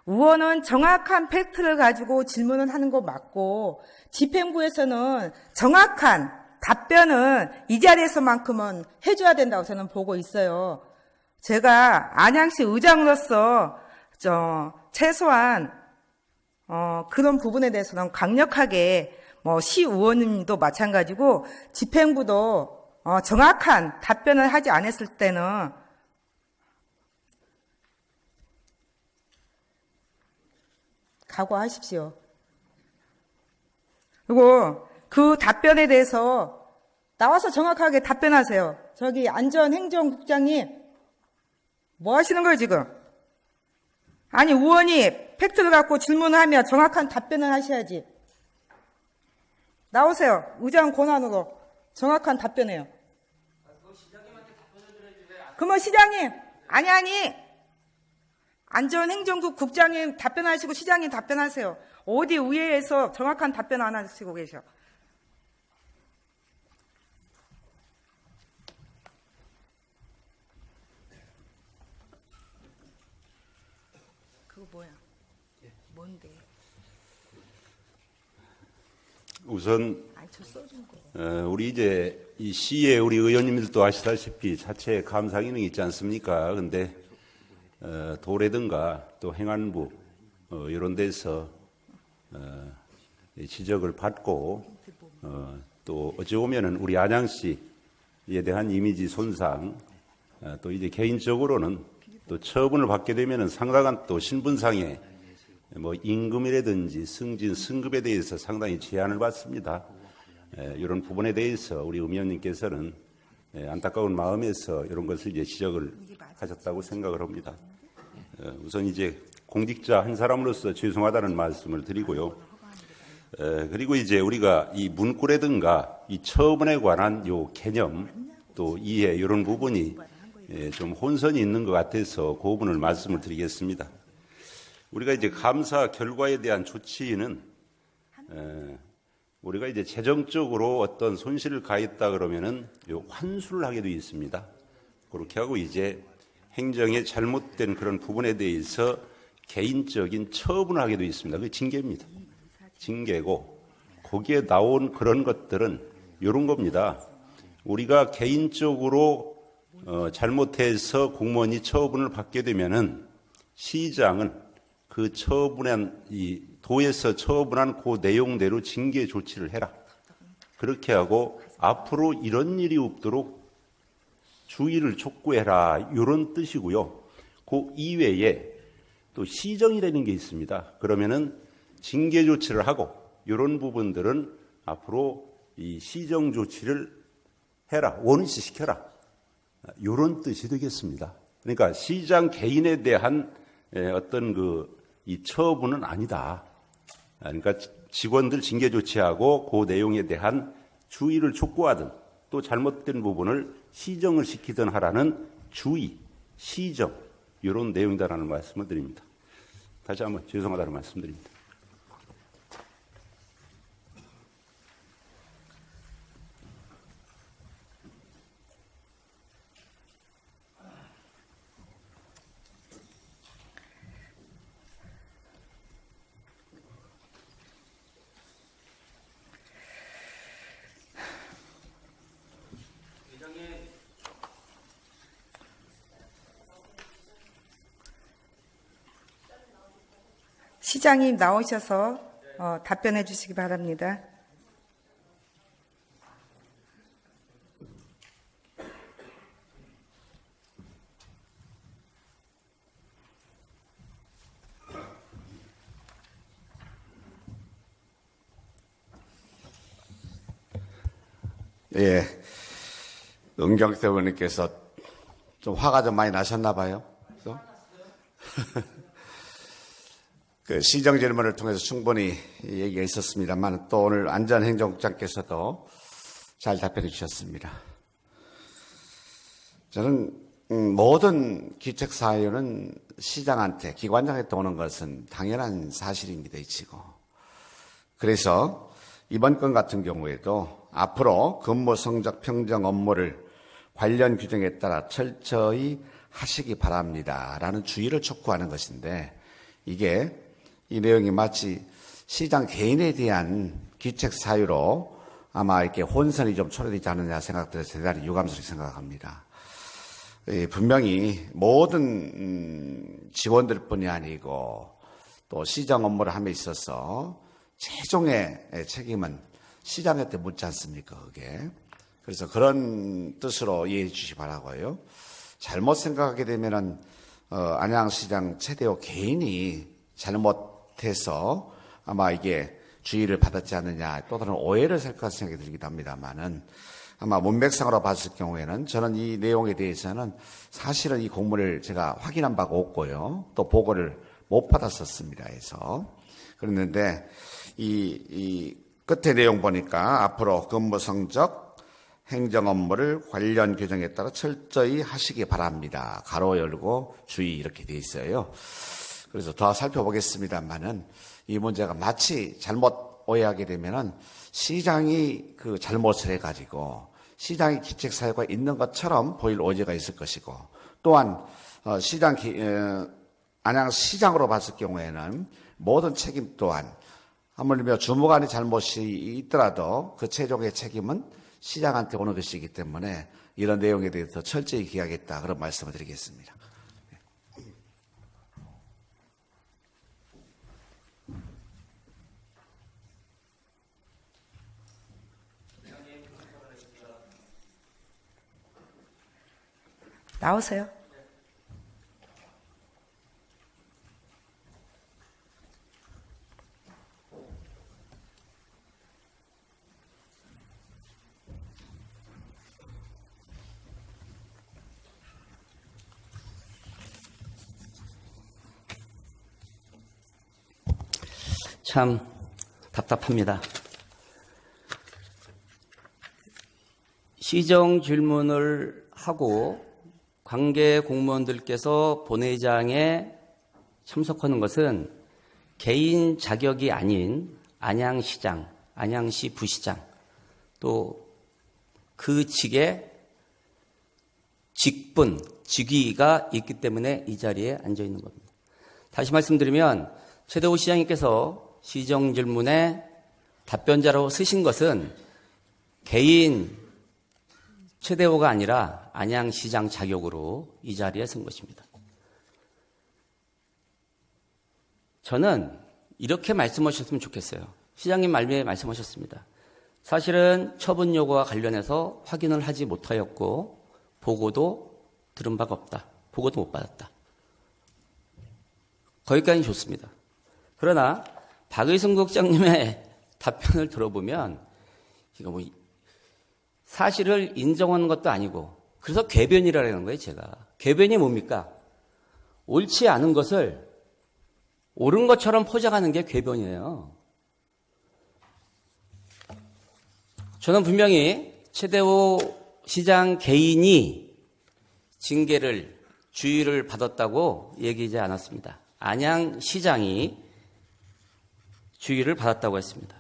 의원은 정확한 팩트를 가지고 질문을 하는 거 맞고 집행부에서는 정확한 답변은 이 자리에서만큼은 해줘야 된다고 저는 보고 있어요. 제가 안양시 의장으로서 최소한 그런 부분에 대해서는 강력하게 시 의원님도 마찬가지고 집행부도 정확한 답변을 하지 않았을 때는 각오하십시오. 그리고 그 답변에 대해서 나와서 정확하게 답변하세요. 저기 안전행정국장님 뭐 하시는 거예요 지금? 아니 의원이 팩트를 갖고 질문을 하면 정확한 답변을 하셔야지. 나오세요. 의장 권한으로 정확한 답변해요. 그러면 시장님 아니 안전행정국 국장님 답변하시고 시장님 답변하세요. 어디 의회에서 정확한 답변 안 하시고 계셔. 그거 뭐야? 뭔데? 우선 우리 이제 이 시에 우리 의원님들도 아시다시피 자체 감사 기능이 있지 않습니까? 그런데 도라든가 또 행안부 이런 데서 지적을 받고 또 어찌 보면은 우리 안양시에 대한 이미지 손상 또 이제 개인적으로는 또 처분을 받게 되면은 상당한 또 신분상의 뭐 임금이라든지 승진, 승급에 대해서 상당히 제한을 받습니다. 이런 부분에 대해서 우리 의원님께서는 안타까운 마음에서 이런 것을 이제 지적을 하셨다고 생각을 합니다. 우선 이제 공직자 한 사람으로서 죄송하다는 말씀을 드리고요. 그리고 이제 우리가 이 문구라든가 이 처분에 관한 요 개념 또 이해 이런 부분이 좀 혼선이 있는 것 같아서 그 부분을 말씀을 드리겠습니다. 우리가 이제 감사 결과에 대한 조치는 우리가 이제 재정적으로 어떤 손실을 가했다 그러면은 요 환수를 하게 되어 있습니다. 그렇게 하고 이제 행정의 잘못된 그런 부분에 대해서 개인적인 처분을 하게 되어 있습니다. 그게 징계입니다. 징계고 거기에 나온 그런 것들은 이런 겁니다. 우리가 개인적으로 잘못해서 공무원이 처분을 받게 되면은 시장은 그 처분한 이 도에서 처분한 그 내용대로 징계 조치를 해라. 그렇게 하고 앞으로 이런 일이 없도록 주의를 촉구해라. 이런 뜻이고요. 그 이외에 또 시정이라는 게 있습니다. 그러면은 징계 조치를 하고 이런 부분들은 앞으로 이 시정 조치를 해라. 원시 시켜라. 이런 뜻이 되겠습니다. 그러니까 시장 개인에 대한 어떤 이 처분은 아니다. 그러니까 직원들 징계 조치하고 그 내용에 대한 주의를 촉구하든 또 잘못된 부분을 시정을 시키든 하라는 주의, 시정 이런 내용이다라는 말씀을 드립니다. 다시 한번 죄송하다는 말씀드립니다. 시장님 나오셔서 답변해 주시기 바랍니다. 예, 은경태 의원님께서 좀 화가 좀 많이 나셨나 봐요. 그 시정 질문을 통해서 충분히 얘기가 있었습니다만 또 오늘 안전행정국장께서도 잘 답변해 주셨습니다. 저는 모든 기책 사유는 시장한테 기관장한테 오는 것은 당연한 사실입니다. 이치고 그래서 이번 건 같은 경우에도 앞으로 근무 성적 평정 업무를 관련 규정에 따라 철저히 하시기 바랍니다라는 주의를 촉구하는 것인데 이게 이 내용이 마치 시장 개인에 대한 기책 사유로 아마 이렇게 혼선이 좀 초래되지 않느냐 생각들어서 대단히 유감스럽게 생각합니다. 분명히 모든 직원들뿐이 아니고 또 시장 업무를 함에 있어서 최종의 책임은 시장한테 묻지 않습니까? 그게. 그래서 그런 뜻으로 이해해 주시기 바라고요. 잘못 생각하게 되면은 안양시장 최대호 개인이 잘못해서 아마 이게 주의를 받았지 않느냐 또 다른 오해를 살 것 같은 생각이 들기도 합니다만은 아마 문맥상으로 봤을 경우에는 저는 이 내용에 대해서는 사실은 이 공문을 제가 확인한 바가 없고요. 또 보고를 못 받았었습니다. 해서. 그랬는데 이 끝에 내용 보니까 앞으로 근무 성적 행정 업무를 관련 규정에 따라 철저히 하시기 바랍니다. 가로 열고 주의 이렇게 돼 있어요. 그래서 더 살펴보겠습니다만은 이 문제가 마치 잘못 오해하게 되면은 시장이 그 잘못을 해가지고 시장의 기책 사유가 있는 것처럼 보일 오해가 있을 것이고 또한 안양시장으로 봤을 경우에는 모든 책임 또한 하물며 주무관의 잘못이 있더라도 그 최종의 책임은 시장한테 오는 것이기 때문에 이런 내용에 대해서 철저히 기하겠다 그런 말씀을 드리겠습니다. 나오세요. 참 답답합니다. 시정 질문을 하고 관계 공무원들께서 본회의장에 참석하는 것은 개인 자격이 아닌 안양시장, 안양시 부시장, 또 그 직에 직분, 직위가 있기 때문에 이 자리에 앉아 있는 겁니다. 다시 말씀드리면 최대호 시장님께서 시정 질문에 답변자로 쓰신 것은 개인 최대호가 아니라 안양시장 자격으로 이 자리에 쓴 것입니다. 저는 이렇게 말씀하셨으면 좋겠어요. 시장님 말미에 말씀하셨습니다. 사실은 처분 요구와 관련해서 확인을 하지 못하였고 보고도 들은 바가 없다. 보고도 못 받았다. 거기까지는 좋습니다. 그러나 박의성 국장님의 답변을 들어보면 이거 뭐 사실을 인정하는 것도 아니고 그래서 궤변이라는 거예요. 제가. 궤변이 뭡니까? 옳지 않은 것을 옳은 것처럼 포장하는 게 궤변이에요. 저는 분명히 최대호 시장 개인이 징계를, 주의를 받았다고 얘기하지 않았습니다. 안양시장이 주의를 받았다고 했습니다.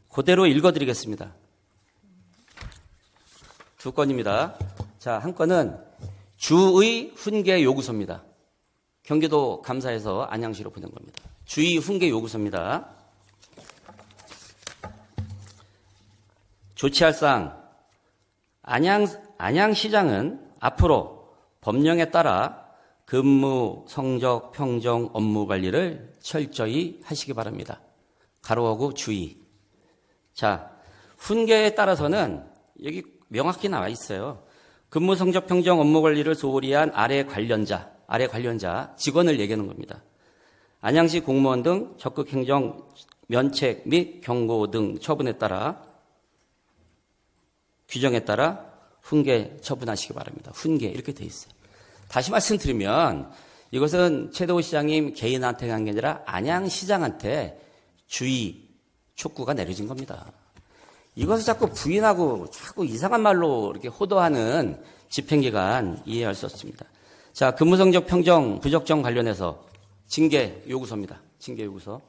그대로 읽어드리겠습니다. 두 건입니다. 자, 한 건은 주의 훈계 요구서입니다. 경기도 감사에서 안양시로 보낸 겁니다. 주의 훈계 요구서입니다. 조치할 사항, 안양시장은 앞으로 법령에 따라 근무, 성적, 평정, 업무 관리를 철저히 하시기 바랍니다. 가로하고 주의. 자, 훈계에 따라서는 여기 명확히 나와 있어요. 근무, 성적, 평정, 업무 관리를 소홀히 한 아래 관련자, 직원을 얘기하는 겁니다. 안양시 공무원 등 적극 행정, 면책 및 경고 등 처분에 따라 규정에 따라 훈계 처분하시기 바랍니다. 훈계 이렇게 돼 있어요. 다시 말씀드리면 이것은 최대호 시장님 개인한테 한 게 아니라 안양시장한테 주의 촉구가 내려진 겁니다. 이것을 자꾸 부인하고 자꾸 이상한 말로 이렇게 호도하는 집행기관 이해할 수 없습니다. 자, 근무성적 평정 부적정 관련해서 징계 요구서입니다. 징계 요구서.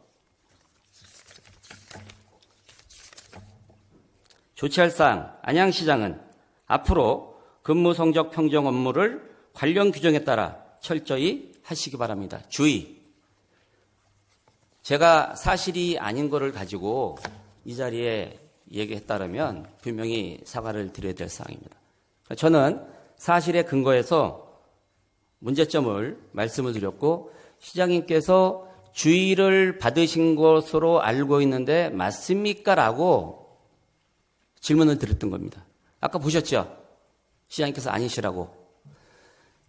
조치할 사항, 안양시장은 앞으로 근무 성적 평정 업무를 관련 규정에 따라 철저히 하시기 바랍니다. 주의. 제가 사실이 아닌 거를 가지고 이 자리에 얘기했다면 분명히 사과를 드려야 될 사항입니다. 저는 사실에 근거해서 문제점을 말씀을 드렸고 시장님께서 주의를 받으신 것으로 알고 있는데 맞습니까? 라고 질문을 드렸던 겁니다. 아까 보셨죠? 시장님께서 아니시라고.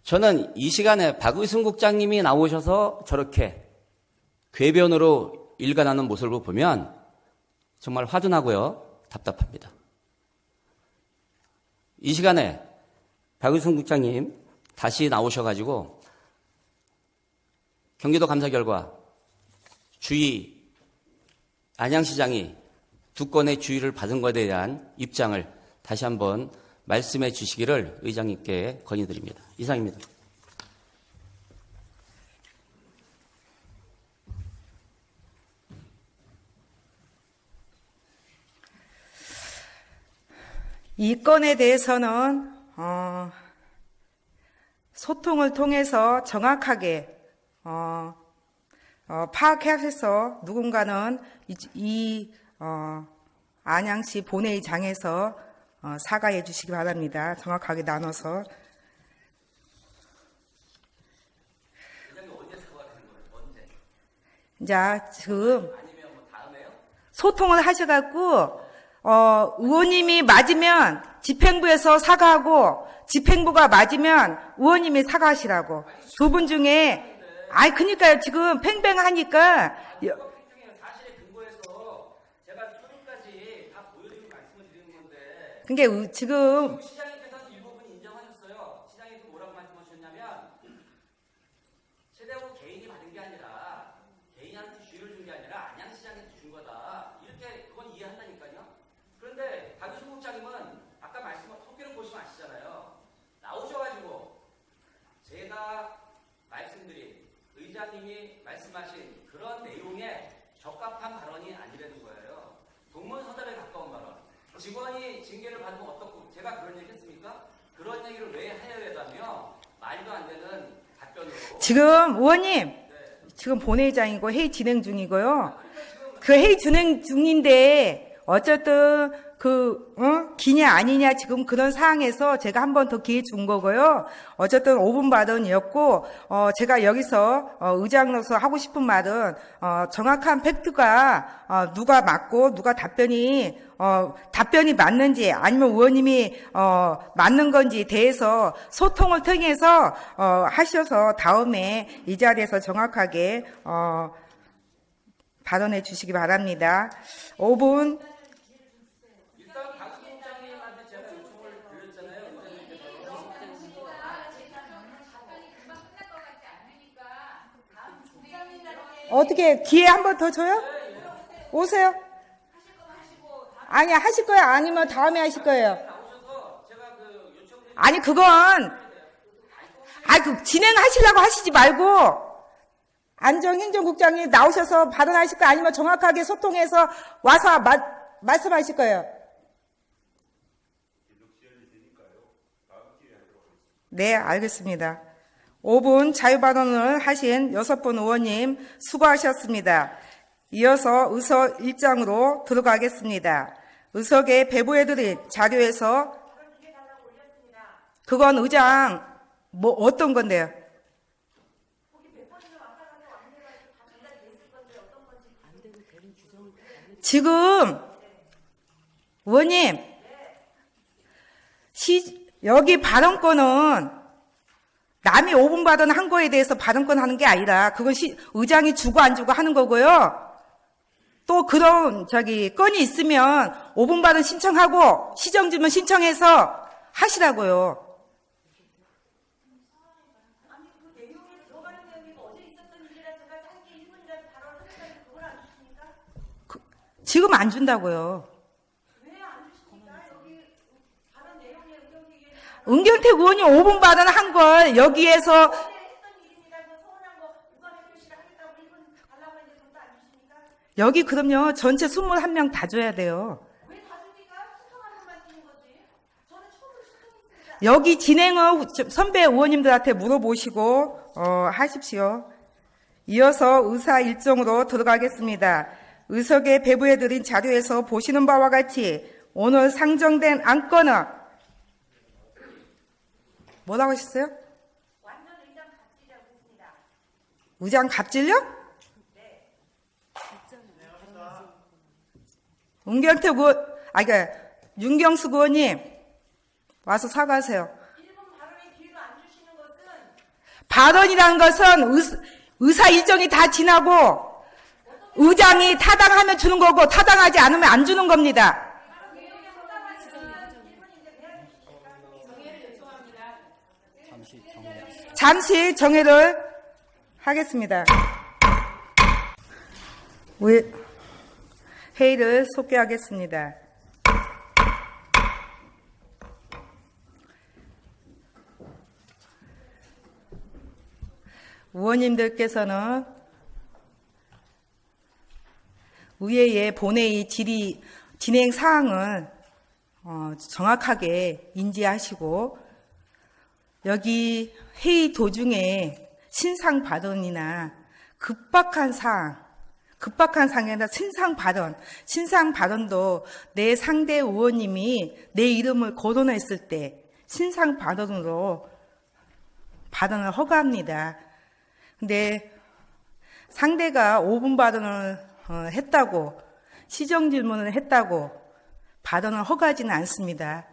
저는 이 시간에 박의순 국장님이 나오셔서 저렇게 궤변으로 일관하는 모습을 보면 정말 화도나고요. 답답합니다. 이 시간에 박의순 국장님 다시 나오셔가지고 경기도 감사 결과 주의 안양시장이 두 건의 주의를 받은 것에 대한 입장을 다시 한번 말씀해 주시기를 의장님께 건의드립니다. 이상입니다. 이 건에 대해서는 소통을 통해서 정확하게 파악해서 누군가는 안양시 본회의장에서 사과해 주시기 바랍니다. 정확하게 나눠서. 자, 지금 소통을 하셔갖고 의원님이 맞으면 집행부에서 사과하고 집행부가 맞으면 의원님이 사과하시라고. 두 분 중에 그러니까요. 지금 팽팽하니까. 그러니까 지금 시장님께서는 이 부분 인정하셨어요. 시장님께서 뭐라고 말씀하셨냐면 최대호 개인이 받은 게 아니라 개인한테 주의를 준 게 아니라 안양시장이 직원이 징계를 받으면 어떻고 제가 그런 얘기 했습니까? 그런 얘기를 왜 해야 되다며 말도 안 되는 답변으로. 지금 의원님, 지금 본회의장이고 회의 진행 중이고요. 그 회의 진행 중인데 어쨌든 기냐 아니냐 지금 그런 상황에서 제가 한 번 더 기회 준 거고요. 어쨌든 5분 발언이었고 제가 여기서 의장으로서 하고 싶은 말은 정확한 팩트가 누가 맞고 누가 답변이 맞는지 아니면 의원님이 맞는 건지 대해서 소통을 통해서 하셔서 다음에 이 자리에서 정확하게 발언해 주시기 바랍니다. 5분. 어떻게 기회 한 번 더 줘요? 오세요. 아니 하실 거예요? 아니면 다음에 하실 거예요? 아니 그건 진행하시려고 하시지 말고 안전행정국장이 나오셔서 발언하실 거예요? 아니면 정확하게 소통해서 와서 말씀하실 거예요? 네, 알겠습니다. 5분 자유발언을 하신 6분 의원님 수고하셨습니다. 이어서 의석 1장으로 들어가겠습니다. 의석에 배부해드린 자료에서 그건 의장 어떤 건데요? 지금 의원님 여기 발언권은 남이 5분 발언한 거에 대해서 발언권 하는 게 아니라 그건 의장이 주고 안 주고 하는 거고요. 또 그런 건이 있으면 5분 발언 신청하고 시정질문 신청해서 하시라고요. 지금 안 준다고요. 은경택 의원이 5분 발언한 걸 여기에서 여기 그럼요 전체 21명 다 줘야 돼요. 여기 진행은 선배 의원님들한테 물어보시고 하십시오. 이어서 의사 일정으로 들어가겠습니다. 의석에 배부해드린 자료에서 보시는 바와 같이 오늘 상정된 안건은 뭐라고 하셨어요? 완전 의장 갑질이라고 했습니다. 의장 갑질요? 네. 은경택 의원, 윤경수 의원님 와서 사과하세요. 1분 발언의 기회도 안 주시는 것은 발언이라는 것은 의사 일정이 다 지나고 의장이 타당하면 주는 거고 타당하지 않으면 안 주는 겁니다. 잠시 정회를 하겠습니다. 회의를 속개하겠습니다. 의원님들께서는 의회의 본회의 진행 사항을 정확하게 인지하시고 여기 회의 도중에 신상 발언이나 급박한 사항이 아니라 신상 발언도 내 상대 의원님이 내 이름을 거론했을 때 신상 발언으로 발언을 허가합니다. 근데 상대가 5분 발언을 했다고 시정질문을 했다고 발언을 허가하지는 않습니다.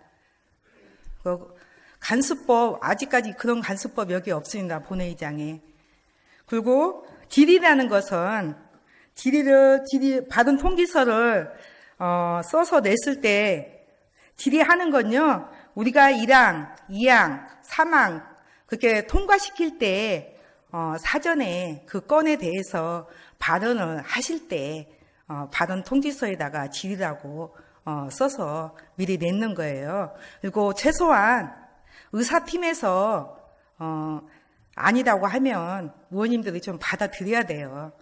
간수법 아직까지 그런 간수법 여기 없습니다. 본회의장에. 그리고 질의라는 것은 발언 통지서를 써서 냈을 때 질의하는 건요. 우리가 1항, 2항, 3항 그렇게 통과시킬 때 사전에 그 건에 대해서 발언을 하실 때 발언 통지서에다가 질의라고 써서 미리 냈는 거예요. 그리고 최소한 의사팀에서 아니라고 하면 의원님들이 좀 받아들여야 돼요.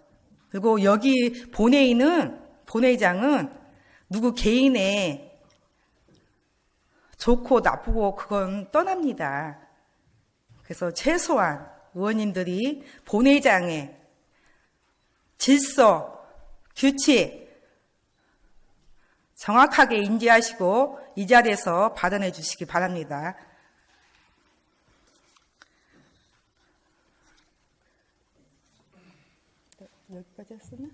그리고 여기 본회의장은 누구 개인의 좋고 나쁘고 그건 떠납니다. 그래서 최소한 의원님들이 본회의장에 질서, 규칙 정확하게 인지하시고 이 자리에서 발언해 주시기 바랍니다. 여기까지 했었나?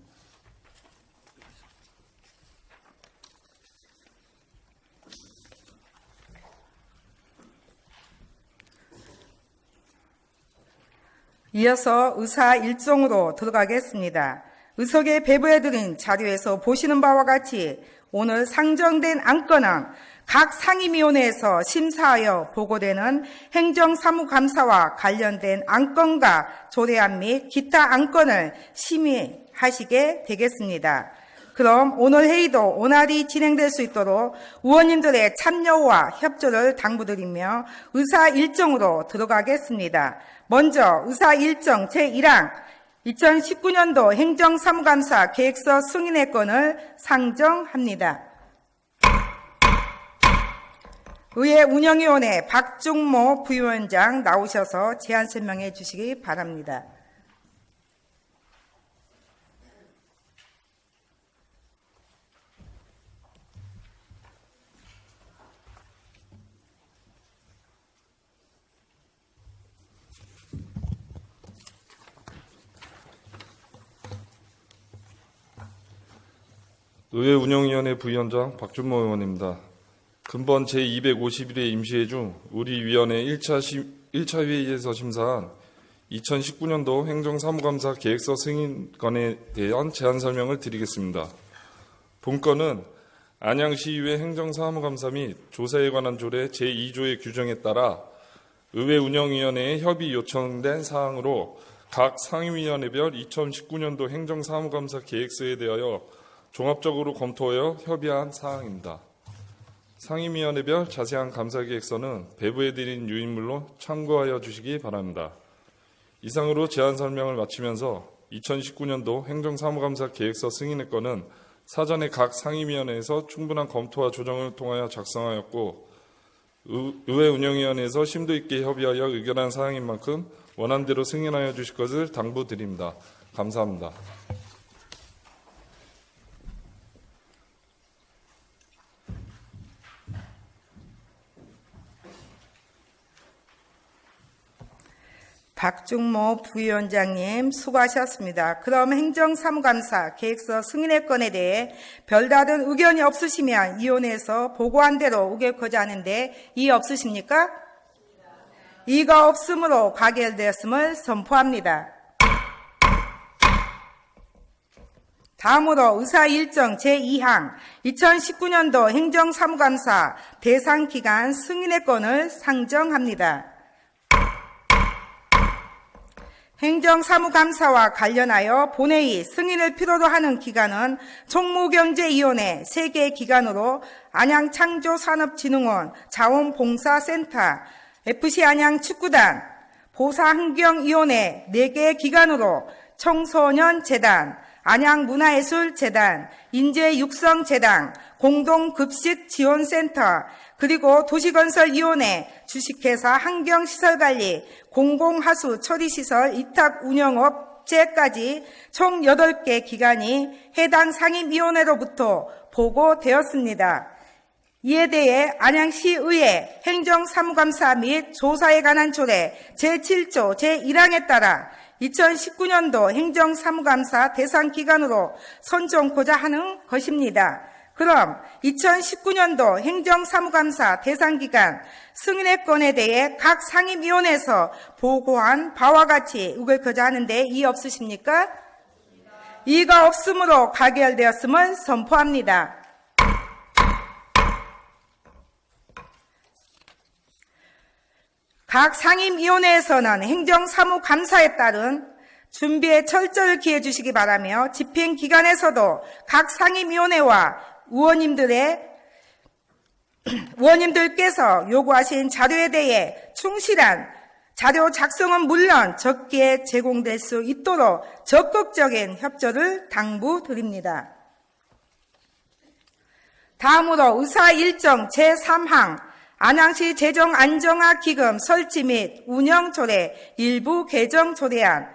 이어서 의사 일정으로 들어가겠습니다. 의석에 배부해드린 자료에서 보시는 바와 같이 오늘 상정된 안건은 각 상임위원회에서 심사하여 보고되는 행정사무감사와 관련된 안건과 조례안 및 기타 안건을 심의하시게 되겠습니다. 그럼 오늘 회의도 원활히 진행될 수 있도록 의원님들의 참여와 협조를 당부드리며 의사 일정으로 들어가겠습니다. 먼저 의사 일정 제1항 2019년도 행정사무감사 계획서 승인의 건을 상정합니다. 의회 운영위원회 박중모 부위원장 나오셔서 제안 설명해 주시기 바랍니다. 의회 운영위원회 부위원장 박준모 의원입니다. 근본 제251회 임시회 중 우리 위원회 1차 회의에서 심사한 2019년도 행정사무감사 계획서 승인건에 대한 제안 설명을 드리겠습니다. 본건은 안양시의회 행정사무감사 및 조사에 관한 조례 제2조의 규정에 따라 의회 운영위원회에 협의 요청된 사항으로 각 상임위원회별 2019년도 행정사무감사 계획서에 대하여 종합적으로 검토하여 협의한 사항입니다. 상임위원회별 자세한 감사계획서는 배부해드린 유인물로 참고하여 주시기 바랍니다. 이상으로 제안 설명을 마치면서 2019년도 행정사무감사 계획서 승인의 건은 사전에 각 상임위원회에서 충분한 검토와 조정을 통하여 작성하였고 의회 운영위원회에서 심도 있게 협의하여 의결한 사항인 만큼 원안대로 승인하여 주실 것을 당부드립니다. 감사합니다. 박중모 부위원장님 수고하셨습니다. 그럼 행정사무감사 계획서 승인의 건에 대해 별다른 의견이 없으시면 위원회에서 보고한 대로 의결코자 하는데 이의 없으십니까? 이의가 없으므로 가결되었음을 선포합니다. 다음으로 의사 일정 제2항 2019년도 행정사무감사 대상기간 승인의 건을 상정합니다. 행정사무감사와 관련하여 본회의 승인을 필요로 하는 기관은 총무경제위원회 3개 기관으로 안양창조산업진흥원 자원봉사센터, FC 안양축구단, 보사환경위원회 4개 기관으로 청소년재단, 안양문화예술재단, 인재육성재단, 공동급식지원센터, 그리고 도시건설위원회, 주식회사 환경시설관리, 공공하수 처리시설 위탁 운영업체까지 총 8개 기관이 해당 상임위원회로부터 보고되었습니다. 이에 대해 안양시의회 행정사무감사 및 조사에 관한 조례 제7조 제1항에 따라 2019년도 행정사무감사 대상기관으로 선정코자 하는 것입니다. 그럼 2019년도 행정사무감사 대상기관 승인의 건에 대해 각 상임위원회에서 보고한 바와 같이 의결코자 하는데 이의 없으십니까? 이의가 없으므로 가결되었음을 선포합니다. 각 상임위원회에서는 행정사무감사에 따른 준비에 철저히 기해 주시기 바라며 집행기관에서도 각 상임위원회와 의원님들께서 요구하신 자료에 대해 충실한 자료 작성은 물론 적기에 제공될 수 있도록 적극적인 협조를 당부드립니다. 다음으로 의사 일정 제3항 안양시 재정안정화기금 설치 및 운영 조례 일부 개정 조례안,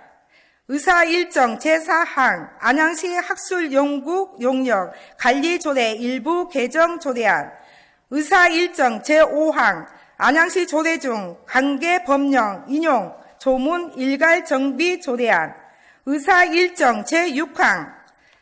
의사 일정 제4항 안양시 학술 연구 용역 관리 조례 일부 개정 조례안, 의사 일정 제5항 안양시 조례 중 관계 법령 인용 조문 일괄 정비 조례안, 의사 일정 제6항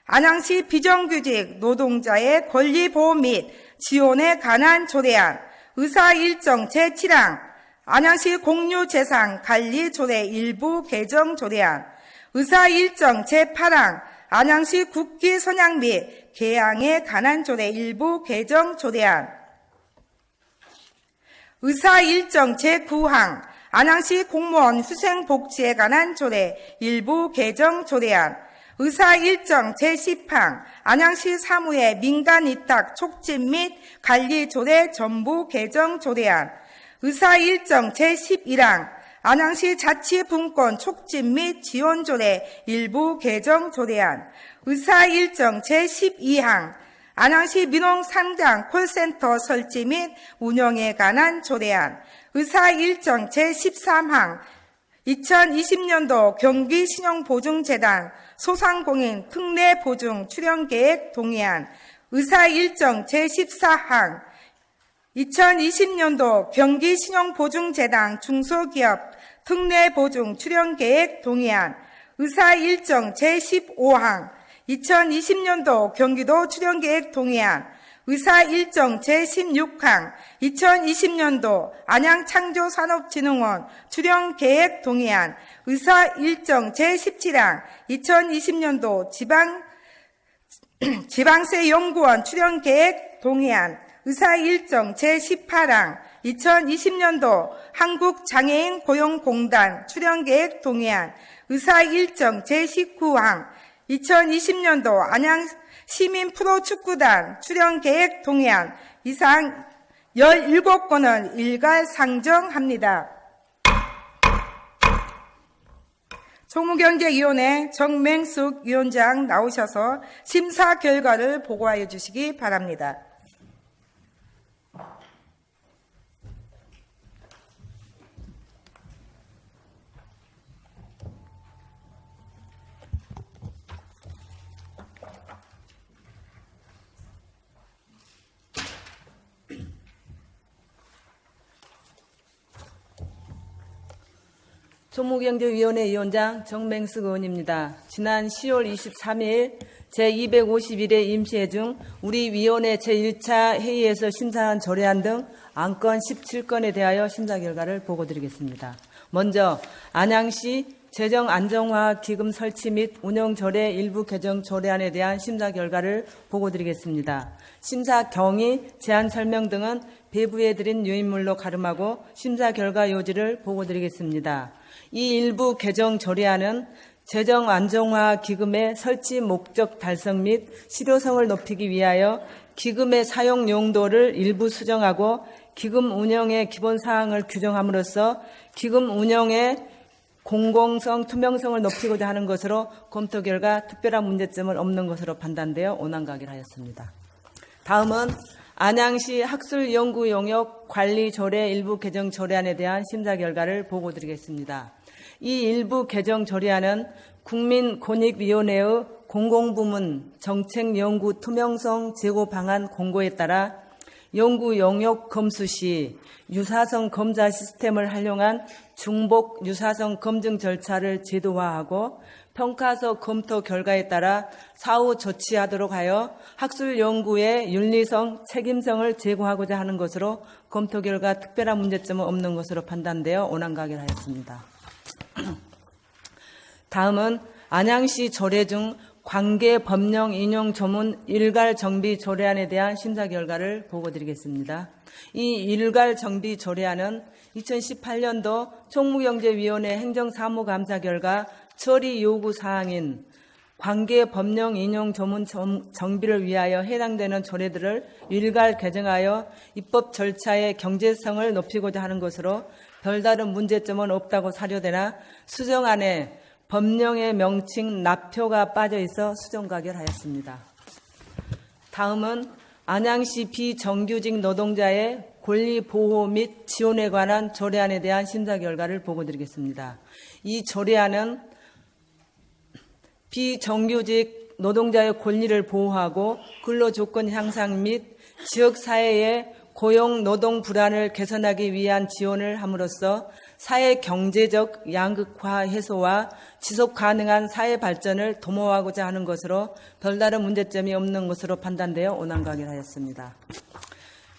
안양시 비정규직 노동자의 권리 보호 및 지원에 관한 조례안, 의사 일정 제7항 안양시 공유재산 관리 조례 일부 개정 조례안, 의사 일정 제8항 안양시 국기 선양 및 개항에 관한 조례 일부 개정 조례안, 의사 일정 제9항 안양시 공무원 후생복지에 관한 조례 일부 개정 조례안, 의사 일정 제10항 안양시 사무의 민간 위탁 촉진 및 관리 조례 전부 개정 조례안, 의사 일정 제11항 안양시 자치분권 촉진 및 지원 조례 일부 개정 조례안, 의사 일정 제12항 안양시 민홍상장 콜센터 설치 및 운영에 관한 조례안, 의사 일정 제13항 2020년도 경기신용보증재단 소상공인 특례보증 출연계획 동의안, 의사 일정 제14항 2020년도 경기신용보증재단 중소기업 특례보증 출연계획 동의안, 의사 일정 제15항 2020년도 경기도 출연계획 동의안, 의사 일정 제16항 2020년도 안양창조산업진흥원 출연계획 동의안, 의사 일정 제17항 2020년도 지방세연구원 출연계획 동의안, 의사 일정 제18항 2020년도 한국장애인 고용공단 출연계획 동의안, 의사 일정 제19항 2020년도 안양 시민 프로축구단 출연계획 동의안, 이상 17건을 일괄 상정합니다. 총무경제위원회 정맹숙 위원장 나오셔서 심사 결과를 보고하여 주시기 바랍니다. 총무경제위원회 위원장 정맹숙 의원입니다. 지난 10월 23일 제251회 임시회 중 우리 위원회 제1차 회의에서 심사한 조례안 등 안건 17건에 대하여 심사 결과를 보고드리겠습니다. 먼저 안양시 재정안정화기금 설치 및 운영조례 일부 개정 조례안에 대한 심사 결과를 보고드리겠습니다. 심사 경위, 제안 설명 등은 배부해드린 유인물로 가름하고 심사 결과 요지를 보고드리겠습니다. 이 일부 개정 조례안은 재정 안정화 기금의 설치 목적 달성 및 실효성을 높이기 위하여 기금의 사용 용도를 일부 수정하고 기금 운영의 기본 사항을 규정함으로써 기금 운영의 공공성, 투명성을 높이고자 하는 것으로 검토 결과 특별한 문제점은 없는 것으로 판단되어 온안가기를 하였습니다. 다음은 안양시 학술연구용역 관리조례 일부 개정 조례안에 대한 심사 결과를 보고드리겠습니다. 이 일부 개정 조례안은 국민권익위원회의 공공부문 정책연구 투명성 제고 방안 공고에 따라 연구 용역 검수 시 유사성 검사 시스템을 활용한 중복 유사성 검증 절차를 제도화하고 평가서 검토 결과에 따라 사후 조치하도록 하여 학술 연구의 윤리성, 책임성을 제고하고자 하는 것으로 검토 결과 특별한 문제점은 없는 것으로 판단되어 온안가기를 하였습니다. 다음은 안양시 조례 중 관계 법령 인용 조문 일괄 정비 조례안에 대한 심사 결과를 보고드리겠습니다. 이 일괄 정비 조례안은 2018년도 총무경제위원회 행정사무감사 결과 처리 요구 사항인 관계 법령 인용 조문 정비를 위하여 해당되는 조례들을 일괄 개정하여 입법 절차의 경제성을 높이고자 하는 것으로 별다른 문제점은 없다고 사료되나 수정안에 법령의 명칭 납표가 빠져 있어 수정 가결하였습니다. 다음은 안양시 비정규직 노동자의 권리 보호 및 지원에 관한 조례안에 대한 심사 결과를 보고드리겠습니다. 이 조례안은 비정규직 노동자의 권리를 보호하고 근로조건 향상 및 지역사회의 고용 노동 불안을 개선하기 위한 지원을 함으로써 사회 경제적 양극화 해소와 지속 가능한 사회 발전을 도모하고자 하는 것으로 별다른 문제점이 없는 것으로 판단되어 온안가기를 하였습니다.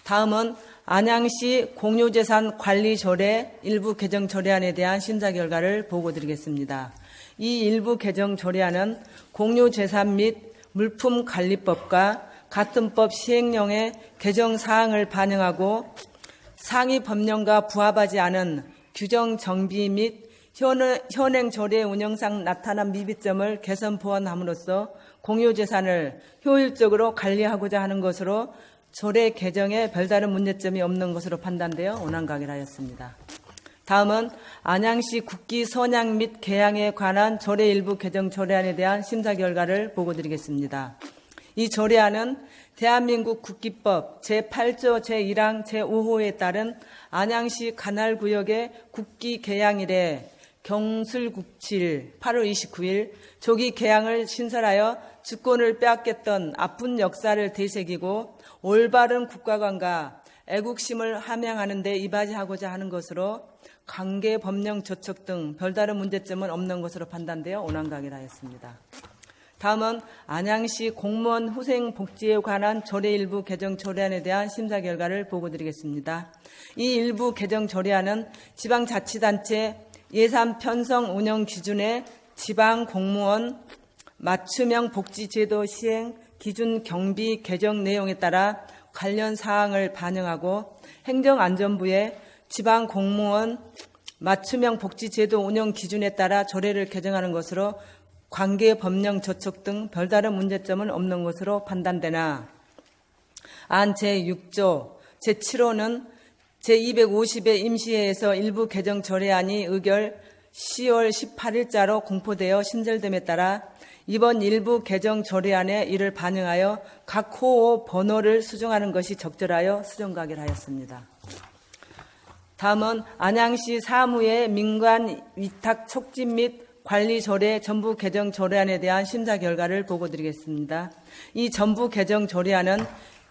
다음은 안양시 공유재산 관리조례 일부 개정 조례안에 대한 심사 결과를 보고드리겠습니다. 이 일부 개정 조례안은 공유재산 및 물품관리법과 같은 법 시행령의 개정 사항을 반영하고 상위 법령과 부합하지 않은 규정 정비 및 현행 조례 운영상 나타난 미비점을 개선 보완함으로써 공유재산을 효율적으로 관리하고자 하는 것으로 조례 개정에 별다른 문제점이 없는 것으로 판단되어 온안가기를 하였습니다. 다음은 안양시 국기 선양 및 개양에 관한 조례 일부 개정 조례안에 대한 심사 결과를 보고드리겠습니다. 이 조례안은 대한민국 국기법 제8조 제1항 제5호에 따른 안양시 관할구역의 국기 개양 이래 경술국칠 8월 29일 조기 개양을 신설하여 주권을 빼앗겼던 아픈 역사를 되새기고 올바른 국가관과 애국심을 함양하는 데 이바지하고자 하는 것으로 관계 법령 조촉 등 별다른 문제점은 없는 것으로 판단되어 온안가기를 하였습니다. 다음은 안양시 공무원 후생 복지에 관한 조례 일부 개정 조례안에 대한 심사 결과를 보고드리겠습니다. 이 일부 개정 조례안은 지방자치단체 예산 편성 운영 기준의 지방 공무원 맞춤형 복지제도 시행 기준 경비 개정 내용에 따라 관련 사항을 반영하고 행정안전부의 지방 공무원 맞춤형 복지제도 운영 기준에 따라 조례를 개정하는 것으로 관계 법령 조촉 등 별다른 문제점은 없는 것으로 판단되나 안 제6조 제7호는 제250회 임시회에서 일부 개정 조례안이 의결 10월 18일자로 공포되어 신설됨에 따라 이번 일부 개정 조례안에 이를 반영하여 각 호호 번호를 수정하는 것이 적절하여 수정가기를 하였습니다. 다음은 안양시 사무의 민관 위탁 촉진 및 관리 조례 전부 개정 조례안에 대한 심사 결과를 보고드리겠습니다. 이 전부 개정 조례안은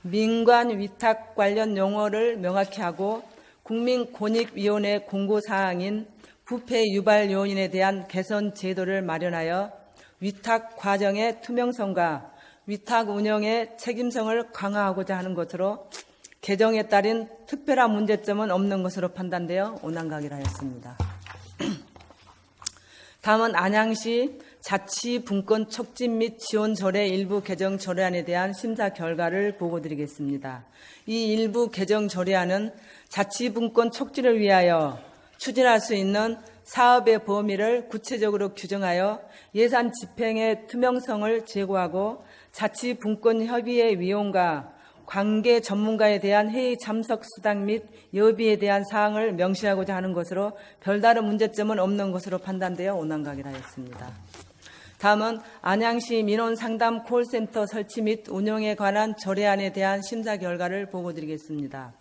민관 위탁 관련 용어를 명확히 하고 국민권익위원회 공고사항인 부패 유발 요인에 대한 개선 제도를 마련하여 위탁 과정의 투명성과 위탁 운영의 책임성을 강화하고자 하는 것으로 개정에 따른 특별한 문제점은 없는 것으로 판단되어 온안가기를 하였습니다. 다음은 안양시 자치분권 촉진 및 지원 조례 일부 개정 조례안에 대한 심사 결과를 보고드리겠습니다. 이 일부 개정 조례안은 자치분권 촉진을 위하여 추진할 수 있는 사업의 범위를 구체적으로 규정하여 예산 집행의 투명성을 제고하고 자치분권 협의회 위원과 관계 전문가에 대한 회의 참석 수당 및 여비에 대한 사항을 명시하고자 하는 것으로 별다른 문제점은 없는 것으로 판단되어 온안가기를 하였습니다. 다음은 안양시 민원상담 콜센터 설치 및 운영에 관한 조례안에 대한 심사 결과를 보고드리겠습니다.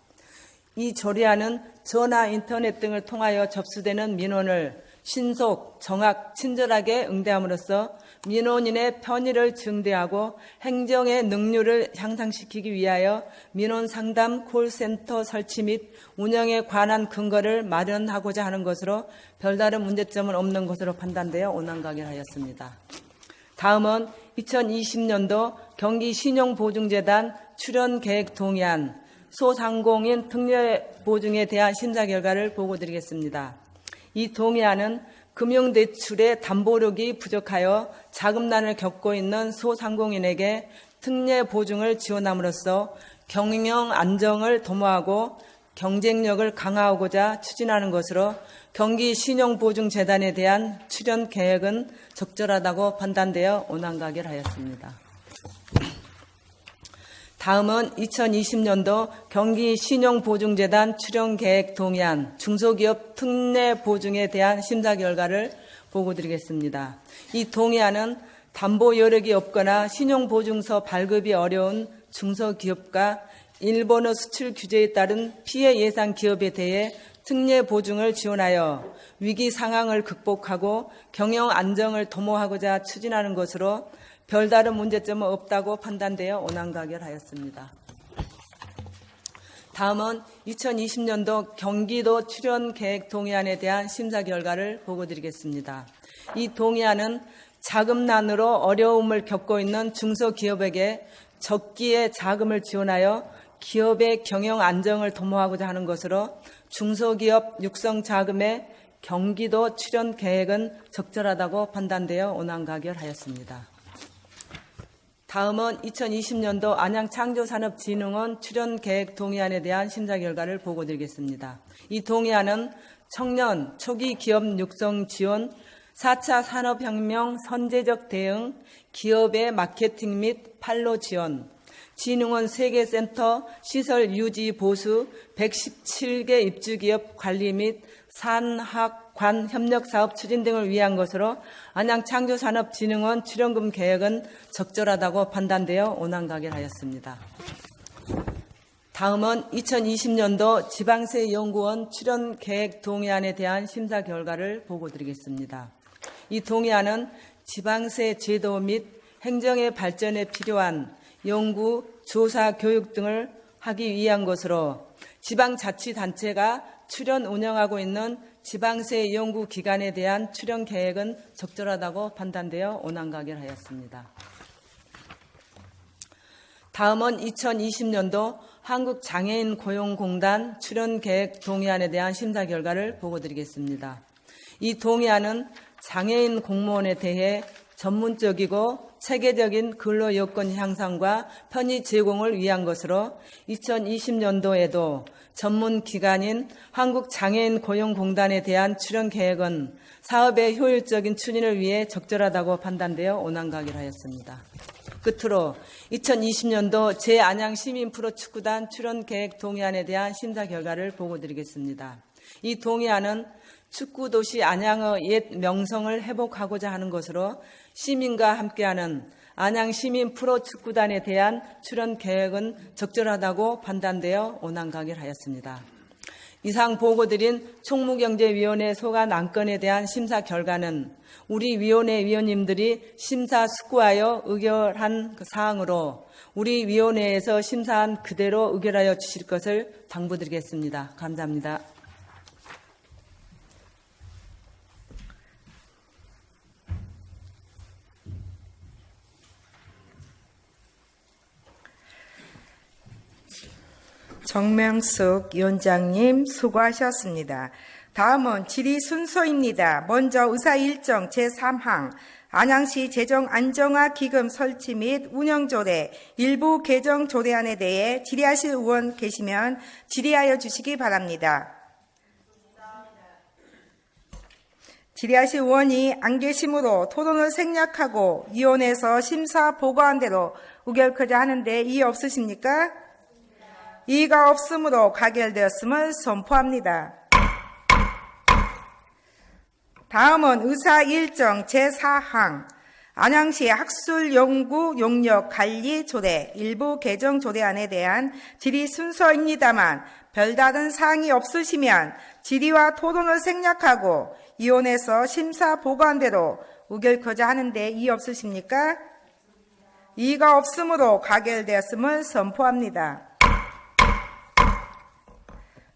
이 조례안은 전화, 인터넷 등을 통하여 접수되는 민원을 신속, 정확, 친절하게 응대함으로써 민원인의 편의를 증대하고 행정의 능률을 향상시키기 위하여 민원상담 콜센터 설치 및 운영에 관한 근거를 마련하고자 하는 것으로 별다른 문제점은 없는 것으로 판단되어 온안가기를 하였습니다. 다음은 2020년도 경기 신용보증재단 출연계획 동의안 소상공인 특례보증에 대한 심사 결과를 보고드리겠습니다. 이 동의안은 금융대출의 담보력이 부족하여 자금난을 겪고 있는 소상공인에게 특례보증을 지원함으로써 경영 안정을 도모하고 경쟁력을 강화하고자 추진하는 것으로 경기신용보증재단에 대한 출연 계획은 적절하다고 판단되어 온안가기를 하였습니다. 다음은 2020년도 경기신용보증재단 출연계획 동의안 중소기업 특례보증에 대한 심사 결과를 보고드리겠습니다. 이 동의안은 담보 여력이 없거나 신용보증서 발급이 어려운 중소기업과 일본어 수출 규제에 따른 피해 예상 기업에 대해 특례 보증을 지원하여 위기 상황을 극복하고 경영 안정을 도모하고자 추진하는 것으로 별다른 문제점은 없다고 판단되어 온안가결하였습니다. 다음은 2020년도 경기도 출연 계획 동의안에 대한 심사 결과를 보고드리겠습니다. 이 동의안은 자금난으로 어려움을 겪고 있는 중소기업에게 적기에 자금을 지원하여 기업의 경영 안정을 도모하고자 하는 것으로 중소기업 육성 자금의 경기도 출연 계획은 적절하다고 판단되어 온안가결하였습니다. 다음은 2020년도 안양창조산업진흥원 출연 계획 동의안에 대한 심사 결과를 보고드리겠습니다. 이 동의안은 청년 초기 기업 육성 지원, 4차 산업혁명 선제적 대응, 기업의 마케팅 및 판로 지원, 진흥원 세계센터 시설 유지 보수, 117개 입주기업 관리 및 산학관 협력사업 추진 등을 위한 것으로 안양창조산업진흥원 출연금 계획은 적절하다고 판단되어 온안가결하였습니다. 다음은 2020년도 지방세연구원 출연 계획 동의안에 대한 심사 결과를 보고드리겠습니다. 이 동의안은 지방세 제도 및 행정의 발전에 필요한 연구, 조사, 교육 등을 하기 위한 것으로 지방자치단체가 출연 운영하고 있는 지방세 연구기관에 대한 출연 계획은 적절하다고 판단되어 온안가결하였습니다. 다음은 2020년도 한국장애인 고용공단 출연 계획 동의안에 대한 심사 결과를 보고드리겠습니다. 이 동의안은 장애인 공무원에 대해 전문적이고 체계적인 근로 여건 향상과 편의 제공을 위한 것으로 2020년도에도 전문 기관인 한국장애인 고용공단에 대한 출연 계획은 사업의 효율적인 추진을 위해 적절하다고 판단되어 온안가결하였습니다. 끝으로 2020년도 제안양시민 프로축구단 출연 계획 동의안에 대한 심사 결과를 보고드리겠습니다. 이 동의안은 축구도시 안양의 옛 명성을 회복하고자 하는 것으로 시민과 함께하는 안양시민 프로축구단에 대한 출연 계획은 적절하다고 판단되어 온안가결하였습니다. 이상 보고드린 총무경제위원회 소관 안건에 대한 심사 결과는 우리 위원회 위원님들이 심사 숙고하여 의결한 사항으로 우리 위원회에서 심사한 그대로 의결하여 주실 것을 당부드리겠습니다. 감사합니다. 정명숙 위원장님 수고하셨습니다. 다음은 질의 순서입니다. 먼저 의사 일정 제3항 안양시 재정 안정화 기금 설치 및 운영 조례 일부 개정 조례안에 대해 질의하실 의원 계시면 질의하여 주시기 바랍니다. 질의하실 의원이 안 계시므로 토론을 생략하고 위원회에서 심사 보고한 대로 의결코자 하는데 이의 없으십니까? 이의가 없으므로 가결되었음을 선포합니다. 다음은 의사 일정 제4항 안양시 학술 연구 용역 관리 조례 일부 개정 조례안에 대한 질의 순서입니다만 별다른 사항이 없으시면 질의와 토론을 생략하고 위원회에서 심사 보고한 대로 의결코자 하는데 이의 없으십니까? 이의가 없으므로 가결되었음을 선포합니다.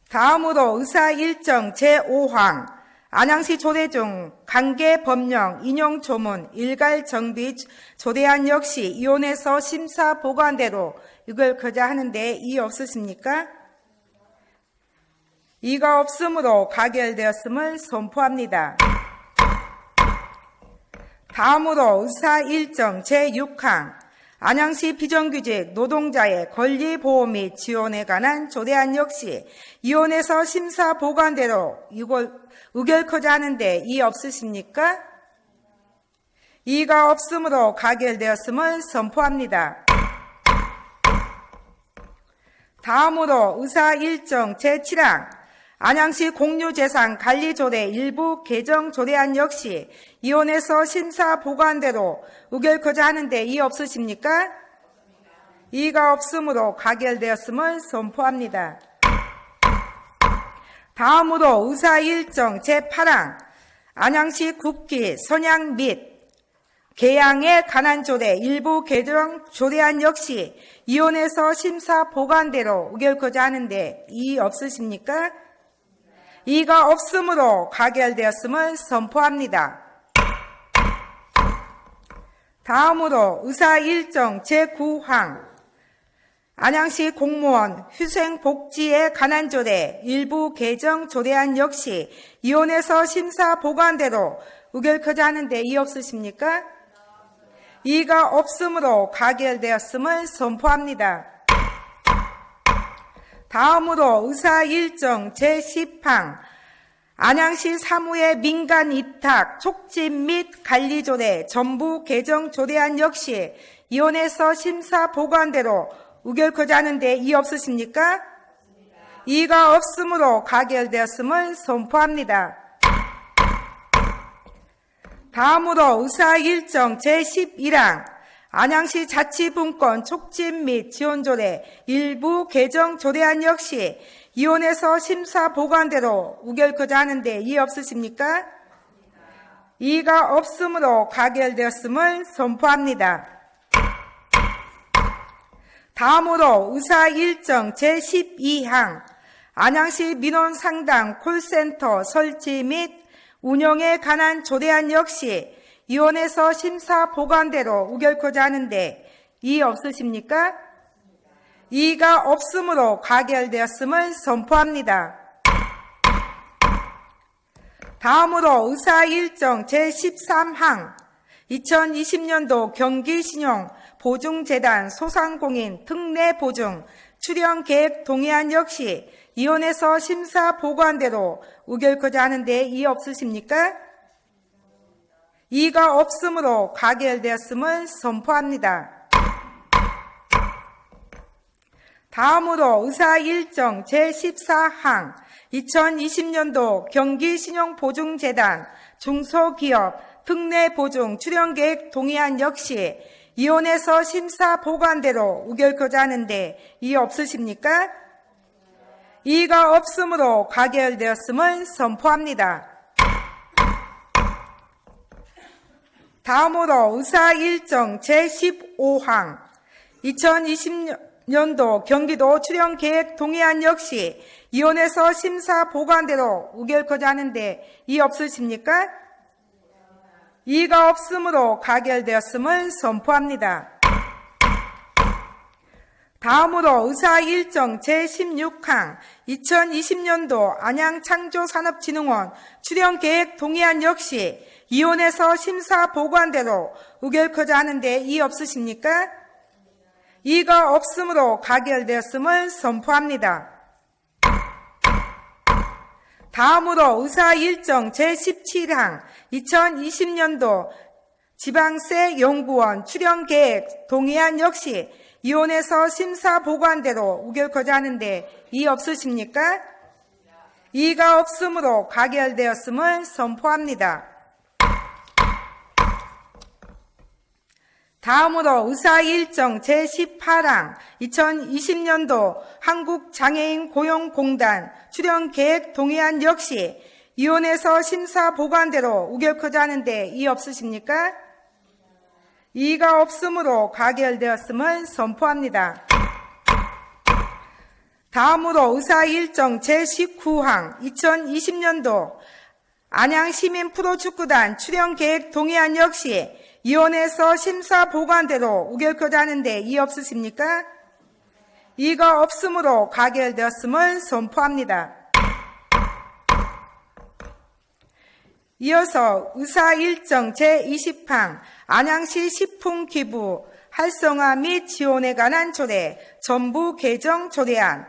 다음으로 의사 일정 제5항 안양시 조례 중 관계 법령 인용 조문 일괄 정비 조례안 역시 위원회에서 심사 보고한 대로 의결코자 하는데 이의 없으십니까? 이의가 없으므로 가결되었음을 선포합니다. 다음으로 의사 일정 제6항 안양시 비정규직 노동자의 권리 보호 및 지원에 관한 조례안 역시 위원회에서 심사 보고한 대로 의결코자 하는데 이의 없으십니까? 이의가 없으므로 가결되었음을 선포합니다. 다음으로 의사 일정 제7항 안양시 공유재산 관리조례 일부 개정 조례안 역시 위원회에서 심사 보고한 대로 의결코자 하는데 이의 없으십니까? 이의가 없으므로 가결되었음을 선포합니다. 다음으로 의사 일정 제8항 안양시 국기, 선양 및 개양에 관한 조례 일부 개정 조례안 역시 위원회에서 심사 보관대로 의결코자 하는데 이의 없으십니까? 이의가 없으므로 가결되었음을 선포합니다. 다음으로 의사 일정 제9항 안양시 공무원 휴생복지에 관한 조례 일부 개정 조례안 역시 위원회에서 심사 보관대로 의결코자 하는데 이의 없으십니까? 이의가 없으므로 가결되었음을 선포합니다. 다음으로 의사 일정 제10항 안양시 사무의 민간 위탁 촉진 및 관리 조례 전부 개정 조례안 역시 위원회에서 심사 보관대로 의결코자 하는데 이의 없으십니까? 이의가 없으므로 가결되었음을 선포합니다. 다음으로 의사 일정 제11항 안양시 자치분권 촉진 및 지원 조례 일부 개정 조례안 역시 위원회에서 심사 보관대로 의결코자 하는데 이의 없으십니까? 이의가 없으므로 가결되었음을 선포합니다. 다음으로 의사 일정 제12항 안양시 민원상담 콜센터 설치 및 운영에 관한 조례안 역시 위원회에서 심사 보관대로 의결코자 하는데 이의 없으십니까? 이의가 없으므로 가결되었음을 선포합니다. 다음으로 의사 일정 제13항 2020년도 경기신용 보증재단 소상공인 특례 보증 출연 계획 동의안 역시 위원회에서 심사 보관대로 의결코자 하는데 이의 없으십니까? 이의가 없으므로 가결되었음을 선포합니다. 다음으로 의사 일정 제14항 2020년도 경기신용보증재단 중소기업 특례보증 출연계획 동의안 역시 위원회에서 심사 보관대로 의결코자 하는데 이의 없으십니까? 이의가 없으므로 가결되었음을 선포합니다. 다음으로 의사 일정 제15항 2020년도 경기도 출연계획 동의안 역시 위원회에서 심사 보관대로 의결코자 하는데 이의 없으십니까? 이의가 없으므로 가결되었음을 선포합니다. 다음으로 의사 일정 제16항 2020년도 안양창조산업진흥원 출연계획 동의안 역시 위원회에서 심사 보관대로 의결코자 하는데 이의 없으십니까? 이의가 없으므로 가결되었음을 선포합니다. 다음으로 의사 일정 제17항 2020년도 지방세 연구원 출연계획 동의안 역시 위원회에서 심사 보관대로 의결코자 하는데 이의 없으십니까? 이의가 없으므로 가결되었음을 선포합니다. 다음으로 의사 일정 제18항 2020년도 한국장애인 고용공단 출연계획 동의안 역시 위원회에서 심사 보관대로 의결코자 하는데 이의 없으십니까? 이의가 없으므로 가결되었음을 선포합니다. 다음으로 의사 일정 제19항 2020년도 안양시민 프로축구단 출연계획 동의안 역시 위원회에서 심사 보관대로 의결코자 하는데 이의 없으십니까? 이의가 없으므로 가결되었음을 선포합니다. 이어서 의사 일정 제20항 안양시 식품기부 활성화 및 지원에 관한 조례 전부 개정 조례안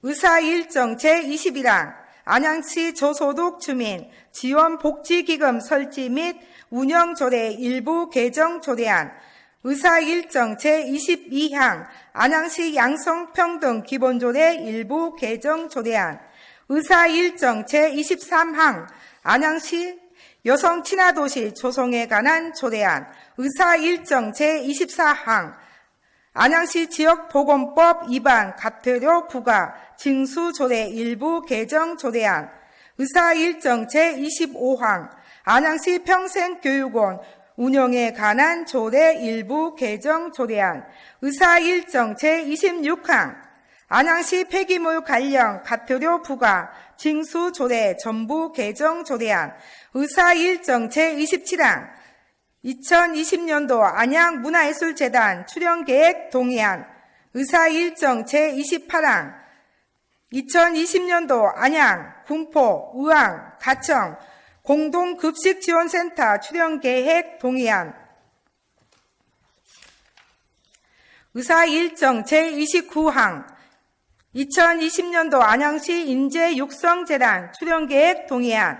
의사 일정 제21항 안양시 저소득 주민 지원복지기금 설치 및 운영 조례 일부 개정 조례안 의사 일정 제22항 안양시 양성평등 기본조례 일부 개정 조례안 의사 일정 제23항 안양시 여성 친화도시 조성에 관한 조례안 의사 일정 제24항 안양시 지역보건법 위반 과태료 부과 징수조례 일부 개정 조례안, 의사일정 제25항, 안양시 평생교육원 운영에 관한 조례 일부 개정 조례안, 의사일정 제26항, 안양시 폐기물 관련 과태료 부과 징수조례 전부 개정 조례안, 의사일정 제27항, 2020년도 안양문화예술재단 출연계획 동의안, 의사일정 제28항, 2020년도 안양, 군포, 의왕, 가청 공동급식지원센터 출연계획 동의안, 의사일정 제29항, 2020년도 안양시 인재육성재단 출연계획 동의안,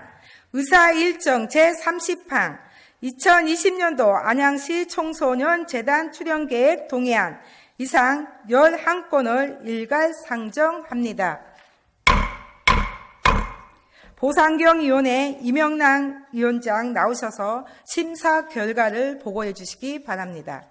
의사일정 제30항, 2020년도 안양시 청소년재단 출연계획 동의안, 이상 11건을 일괄 상정합니다. 보상경위원회 이명란 위원장 나오셔서 심사 결과를 보고해 주시기 바랍니다.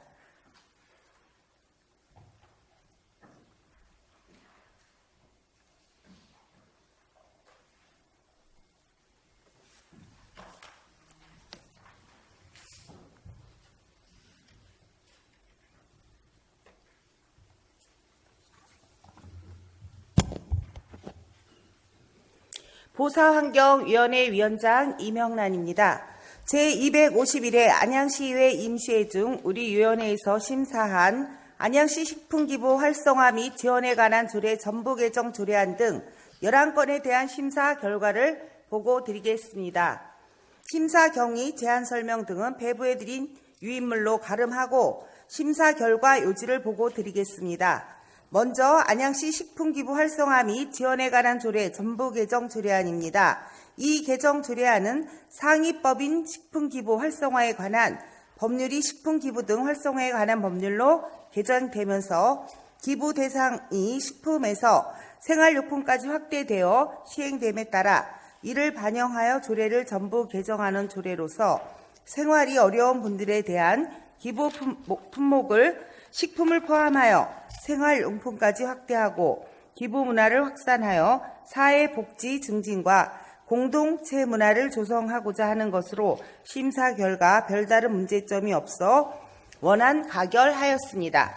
보사환경위원회 위원장 이명란입니다. 제251회 안양시의회 임시회 중 우리 위원회에서 심사한 안양시 식품기부 활성화 및 지원에 관한 조례 전부 개정 조례안 등 11건에 대한 심사 결과를 보고드리겠습니다. 심사 경위, 제안 설명 등은 배부해드린 유인물로 가름하고 심사 결과 요지를 보고드리겠습니다. 먼저 안양시 식품기부 활성화 및 지원에 관한 조례 전부 개정 조례안입니다. 이 개정 조례안은 상위법인 식품기부 활성화에 관한 법률이 식품기부 등 활성화에 관한 법률로 개정되면서 기부 대상이 식품에서 생활용품까지 확대되어 시행됨에 따라 이를 반영하여 조례를 전부 개정하는 조례로서 생활이 어려운 분들에 대한 기부 품목을 식품을 포함하여 생활용품까지 확대하고 기부 문화를 확산하여 사회복지 증진과 공동체 문화를 조성하고자 하는 것으로 심사 결과 별다른 문제점이 없어 원안 가결하였습니다.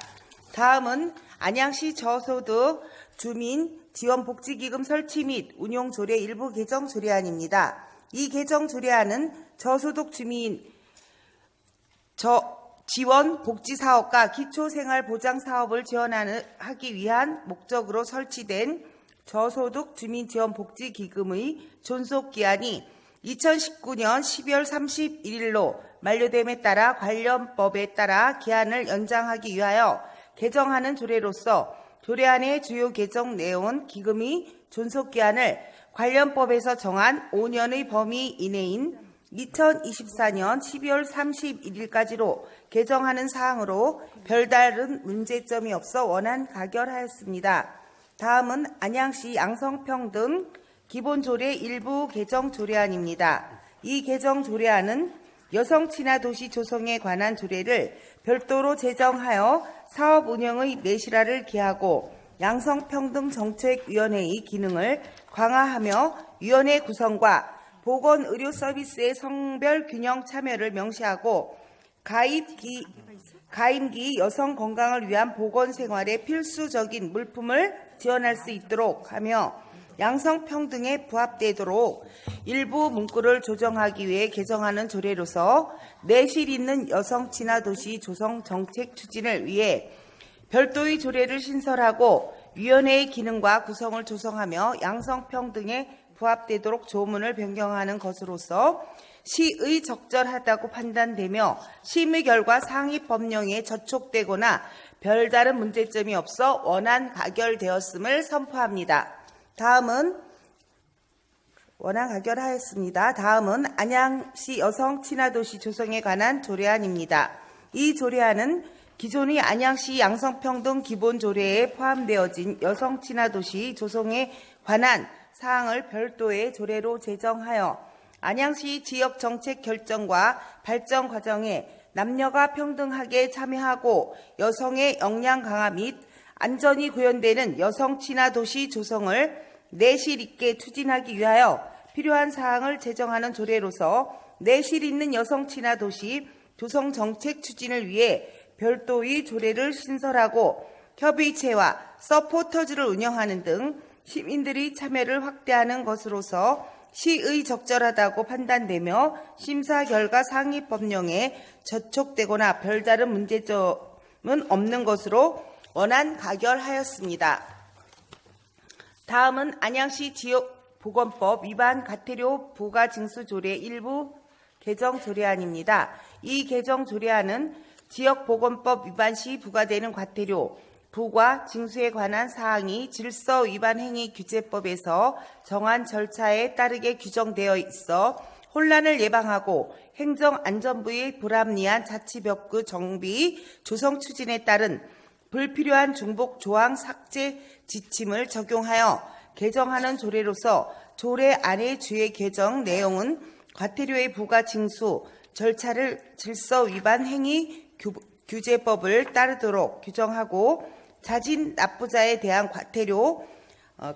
다음은 안양시 저소득 주민 지원복지기금 설치 및 운용 조례 일부 개정 조례안입니다. 이 개정 조례안은 저소득 주민 지원 복지사업과 기초생활보장사업을 지원하기 위한 목적으로 설치된 저소득 주민지원복지기금의 존속기한이 2019년 12월 31일로 만료됨에 따라 관련 법에 따라 기한을 연장하기 위하여 개정하는 조례로서 조례안의 주요 개정 내용은 기금의 존속기한을 관련 법에서 정한 5년의 범위 이내인 2024년 12월 31일까지로 개정하는 사항으로 별다른 문제점이 없어 원안 가결하였습니다. 다음은 안양시 양성평등 기본조례 일부 개정 조례안입니다. 이 개정 조례안은 여성친화도시 조성에 관한 조례를 별도로 제정하여 사업 운영의 내실화를 기하고 양성평등정책위원회의 기능을 강화하며 위원회 구성과 보건의료 서비스의 성별 균형 참여를 명시하고 가임기 여성 건강을 위한 보건생활의 필수적인 물품을 지원할 수 있도록 하며 양성평등에 부합되도록 일부 문구를 조정하기 위해 개정하는 조례로서 내실 있는 여성친화도시 조성 정책 추진을 위해 별도의 조례를 신설하고 위원회의 기능과 구성을 조성하며 양성평등에 부합되도록 조문을 변경하는 것으로서 시의 적절하다고 판단되며 심의 결과 상위 법령에 저촉되거나 별다른 문제점이 없어 원안 가결되었음을 선포합니다. 원안 가결하였습니다. 다음은 안양시 여성친화도시 조성에 관한 조례안입니다. 이 조례안은 기존의 안양시 양성평등 기본조례에 포함되어진 여성친화도시 조성에 관한 사항을 별도의 조례로 제정하여 안양시 지역정책 결정과 발전 과정에 남녀가 평등하게 참여하고 여성의 역량 강화 및 안전이 구현되는 여성 친화 도시 조성을 내실 있게 추진하기 위하여 필요한 사항을 제정하는 조례로서 내실 있는 여성 친화 도시 조성 정책 추진을 위해 별도의 조례를 신설하고 협의체와 서포터즈를 운영하는 등 시민들의 참여를 확대하는 것으로서 시의 적절하다고 판단되며 심사 결과 상위 법령에 저촉되거나 별다른 문제점은 없는 것으로 원안 가결하였습니다. 다음은 안양시 지역보건법 위반 과태료 부과 징수 조례 일부 개정 조례안입니다. 이 개정 조례안은 지역보건법 위반 시 부과되는 과태료 부과 징수에 관한 사항이 질서 위반 행위 규제법에서 정한 절차에 따르게 규정되어 있어 혼란을 예방하고 행정안전부의 불합리한 자치벽구 정비 조성 추진에 따른 불필요한 중복 조항 삭제 지침을 적용하여 개정하는 조례로서 조례 안의 주의 개정 내용은 과태료의 부과 징수 절차를 질서 위반 행위 규제법을 따르도록 규정하고 자진 납부자에 대한 과태료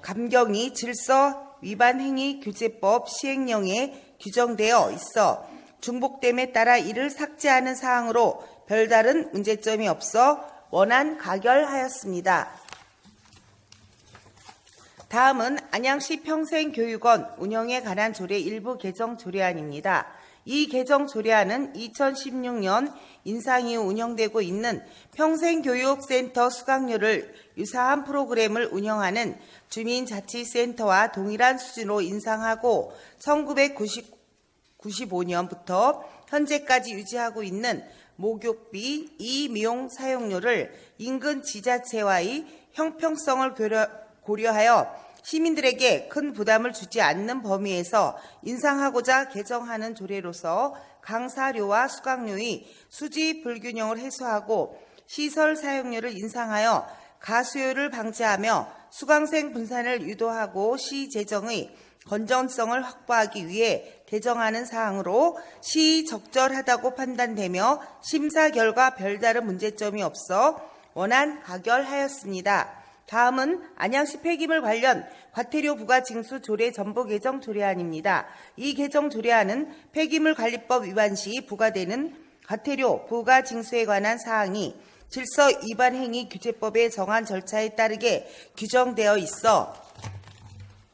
감경이 질서 위반 행위 규제법 시행령에 규정되어 있어 중복됨에 따라 이를 삭제하는 사항으로 별다른 문제점이 없어 원안 가결하였습니다. 다음은 안양시 평생교육원 운영에 관한 조례 일부 개정 조례안입니다. 이 개정 조례안은 2016년 인상 이후 운영되고 있는 평생교육센터 수강료를 유사한 프로그램을 운영하는 주민자치센터와 동일한 수준으로 인상하고 1995년부터 현재까지 유지하고 있는 목욕비, 이미용 사용료를 인근 지자체와의 형평성을 고려하여 시민들에게 큰 부담을 주지 않는 범위에서 인상하고자 개정하는 조례로서 강사료와 수강료의 수지 불균형을 해소하고 시설 사용료를 인상하여 가수요를 방지하며 수강생 분산을 유도하고 시 재정의 건전성을 확보하기 위해 개정하는 사항으로 시적절하다고 판단되며 심사 결과 별다른 문제점이 없어 원안 가결하였습니다. 다음은 안양시 폐기물 관련 과태료 부과 징수 조례 전부 개정 조례안입니다. 이 개정 조례안은 폐기물 관리법 위반 시 부과되는 과태료 부과 징수에 관한 사항이 질서 위반 행위 규제법에 정한 절차에 따르게 규정되어 있어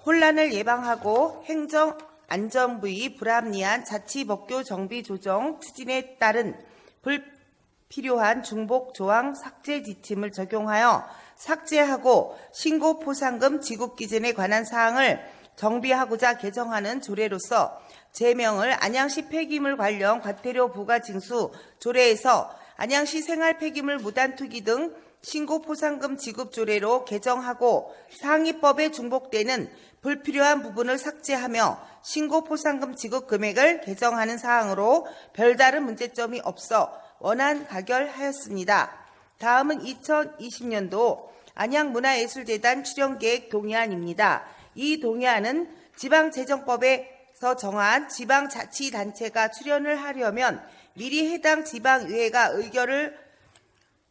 혼란을 예방하고 행정안전부의 불합리한 자치법규 정비 조정 추진에 따른 불필요한 중복 조항 삭제 지침을 적용하여 삭제하고 신고 포상금 지급 기준에 관한 사항을 정비하고자 개정하는 조례로서 제명을 안양시 폐기물 관련 과태료 부과 징수 조례에서 안양시 생활 폐기물 무단 투기 등 신고 포상금 지급 조례로 개정하고 상위법에 중복되는 불필요한 부분을 삭제하며 신고 포상금 지급 금액을 개정하는 사항으로 별다른 문제점이 없어 원안 가결하였습니다. 다음은 2020년도 안양문화예술재단 출연계획 동의안입니다. 이 동의안은 지방재정법에서 정한 지방자치단체가 출연을 하려면 미리 해당 지방의회가 의결을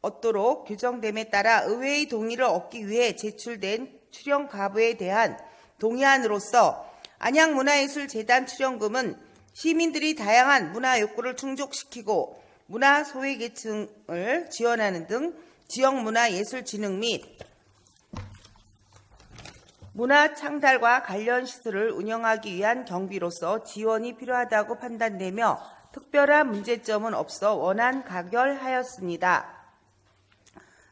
얻도록 규정됨에 따라 의회의 동의를 얻기 위해 제출된 출연 가부에 대한 동의안으로서 안양문화예술재단 출연금은 시민들이 다양한 문화 욕구를 충족시키고 문화 소외계층을 지원하는 등 지역문화예술진흥 및 문화창달과 관련 시설을 운영하기 위한 경비로서 지원이 필요하다고 판단되며 특별한 문제점은 없어 원안 가결하였습니다.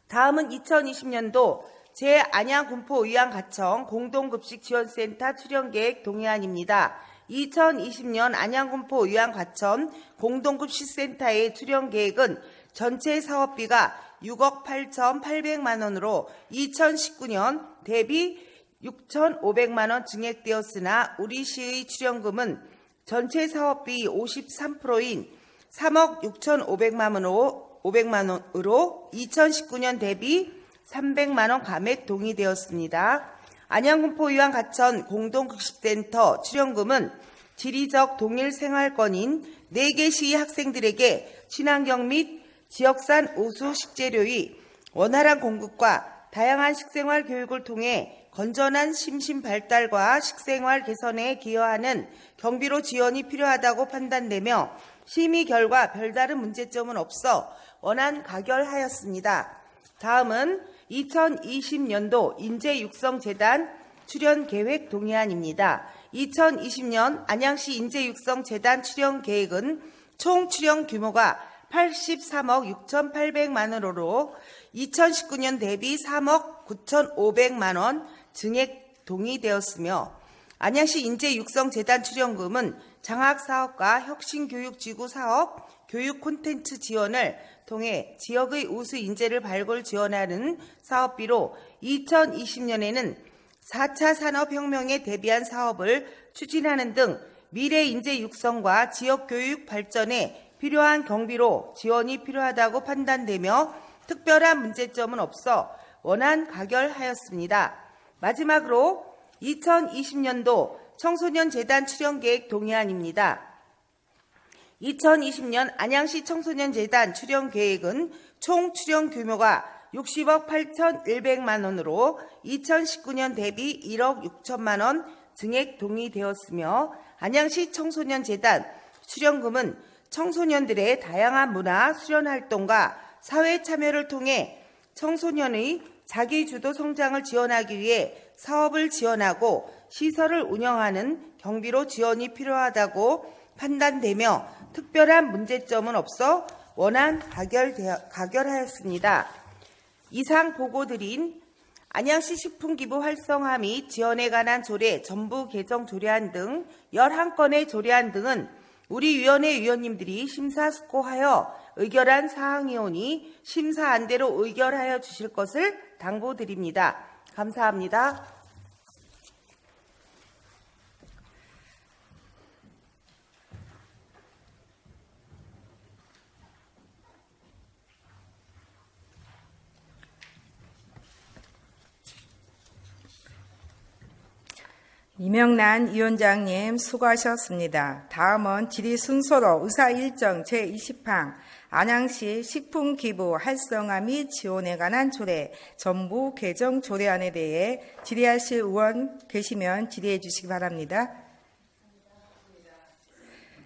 다음은 2020년도 제안양군포의왕가청 공동급식지원센터 출연계획 동의안입니다. 2020년 안양군포의왕가천 공동급식센터의 출연계획은 전체 사업비가 6억 8,800만 원으로 2019년 대비 6,500만 원 증액되었으나 우리 시의 출연금은 전체 사업비 53%인 3억 6,500만 원으로 2019년 대비 300만 원 감액 동의되었습니다. 안양군포의왕가천 공동급식센터 출연금은 지리적 동일 생활권인 4개 시 학생들에게 친환경 및 지역산 우수 식재료의 원활한 공급과 다양한 식생활 교육을 통해 건전한 심신 발달과 식생활 개선에 기여하는 경비로 지원이 필요하다고 판단되며 심의 결과 별다른 문제점은 없어 원안 가결하였습니다. 다음은 2020년도 인재육성재단 출연 계획 동의안입니다. 2020년 안양시 인재육성재단 출연 계획은 총 출연 규모가 83억 6,800만 원으로 2019년 대비 3억 9,500만 원 증액 동의되었으며 안양시 인재육성재단 출연금은 장학사업과 혁신교육지구 사업, 교육 콘텐츠 지원을 통해 지역의 우수 인재를 발굴 지원하는 사업비로 2020년에는 4차 산업혁명에 대비한 사업을 추진하는 등 미래 인재 육성과 지역 교육 발전에 필요한 경비로 지원이 필요하다고 판단되며 특별한 문제점은 없어 원안 가결하였습니다. 마지막으로 2020년도 청소년재단 출연계획 동의안입니다. 2020년 안양시 청소년재단 출연계획은 총 출연 규모가 60억 8,100만 원으로 2019년 대비 1억 6천만 원 증액 동의되었으며 안양시 청소년재단 출연금은 청소년들의 다양한 문화 수련활동과 사회 참여를 통해 청소년의 자기주도 성장을 지원하기 위해 사업을 지원하고 시설을 운영하는 경비로 지원이 필요하다고 판단되며 특별한 문제점은 없어 원안 가결하였습니다. 이상 보고드린 안양시 식품기부 활성화 및 지원에 관한 조례 전부 개정 조례안 등 11건의 조례안 등은 우리 위원회 위원님들이 심사숙고하여 의결한 사항이오니 심사안대로 의결하여 주실 것을 당부드립니다. 감사합니다. 이명란 위원장님 수고하셨습니다. 다음은 질의 순서로 의사일정 제20항 안양시 식품기부 활성화 및 지원에 관한 조례 전부 개정 조례안에 대해 질의하실 의원 계시면 질의해 주시기 바랍니다.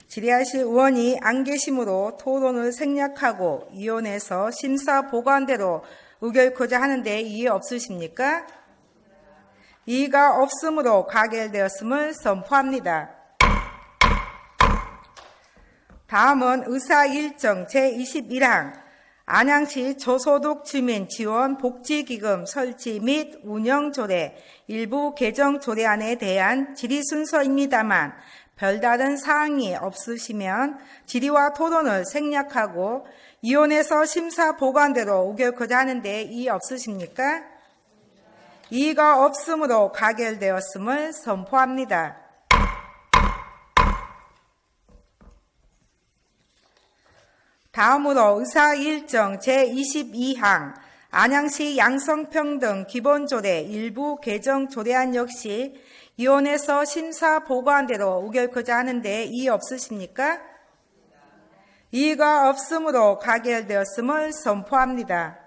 질의하실 의원이 안 계시므로 토론을 생략하고 위원회에서 심사 보관대로 의결코자 하는데 이의 없으십니까? 이의가 없으므로 가결되었음을 선포합니다. 다음은 의사일정 제21항 안양시 저소득 주민 지원 복지기금 설치 및 운영 조례 일부 개정 조례안에 대한 질의 순서입니다만 별다른 사항이 없으시면 질의와 토론을 생략하고 위원회에서 심사 보관대로 의결코자 하는데 이의 없으십니까? 이의가 없으므로 가결되었음을 선포합니다. 다음으로 의사일정 제22항 안양시 양성평등 기본조례 일부 개정 조례안 역시 위원회에서 심사 보고한대로 의결코자 하는데 이의 없으십니까? 이의가 없으므로 가결되었음을 선포합니다.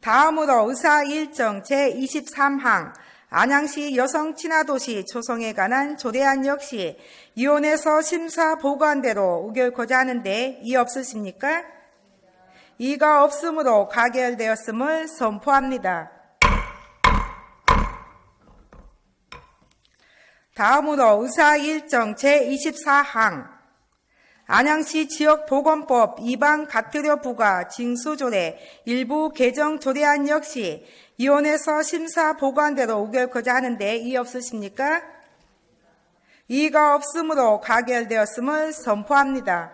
다음으로 의사일정 제23항 안양시 여성친화도시 조성에 관한 조례안 역시 위원회에서 심사 보고한대로 의결코자 하는데 이의 없으십니까? 이의가 없으므로 가결되었음을 선포합니다. 다음으로 의사일정 제24항 안양시 지역보건법 이방 가트료 부과 징수조례 일부 개정 조례안 역시 위원회에서 심사 보고한대로 의결코자 하는데 이의 없으십니까? 이의가 없으므로 가결되었음을 선포합니다.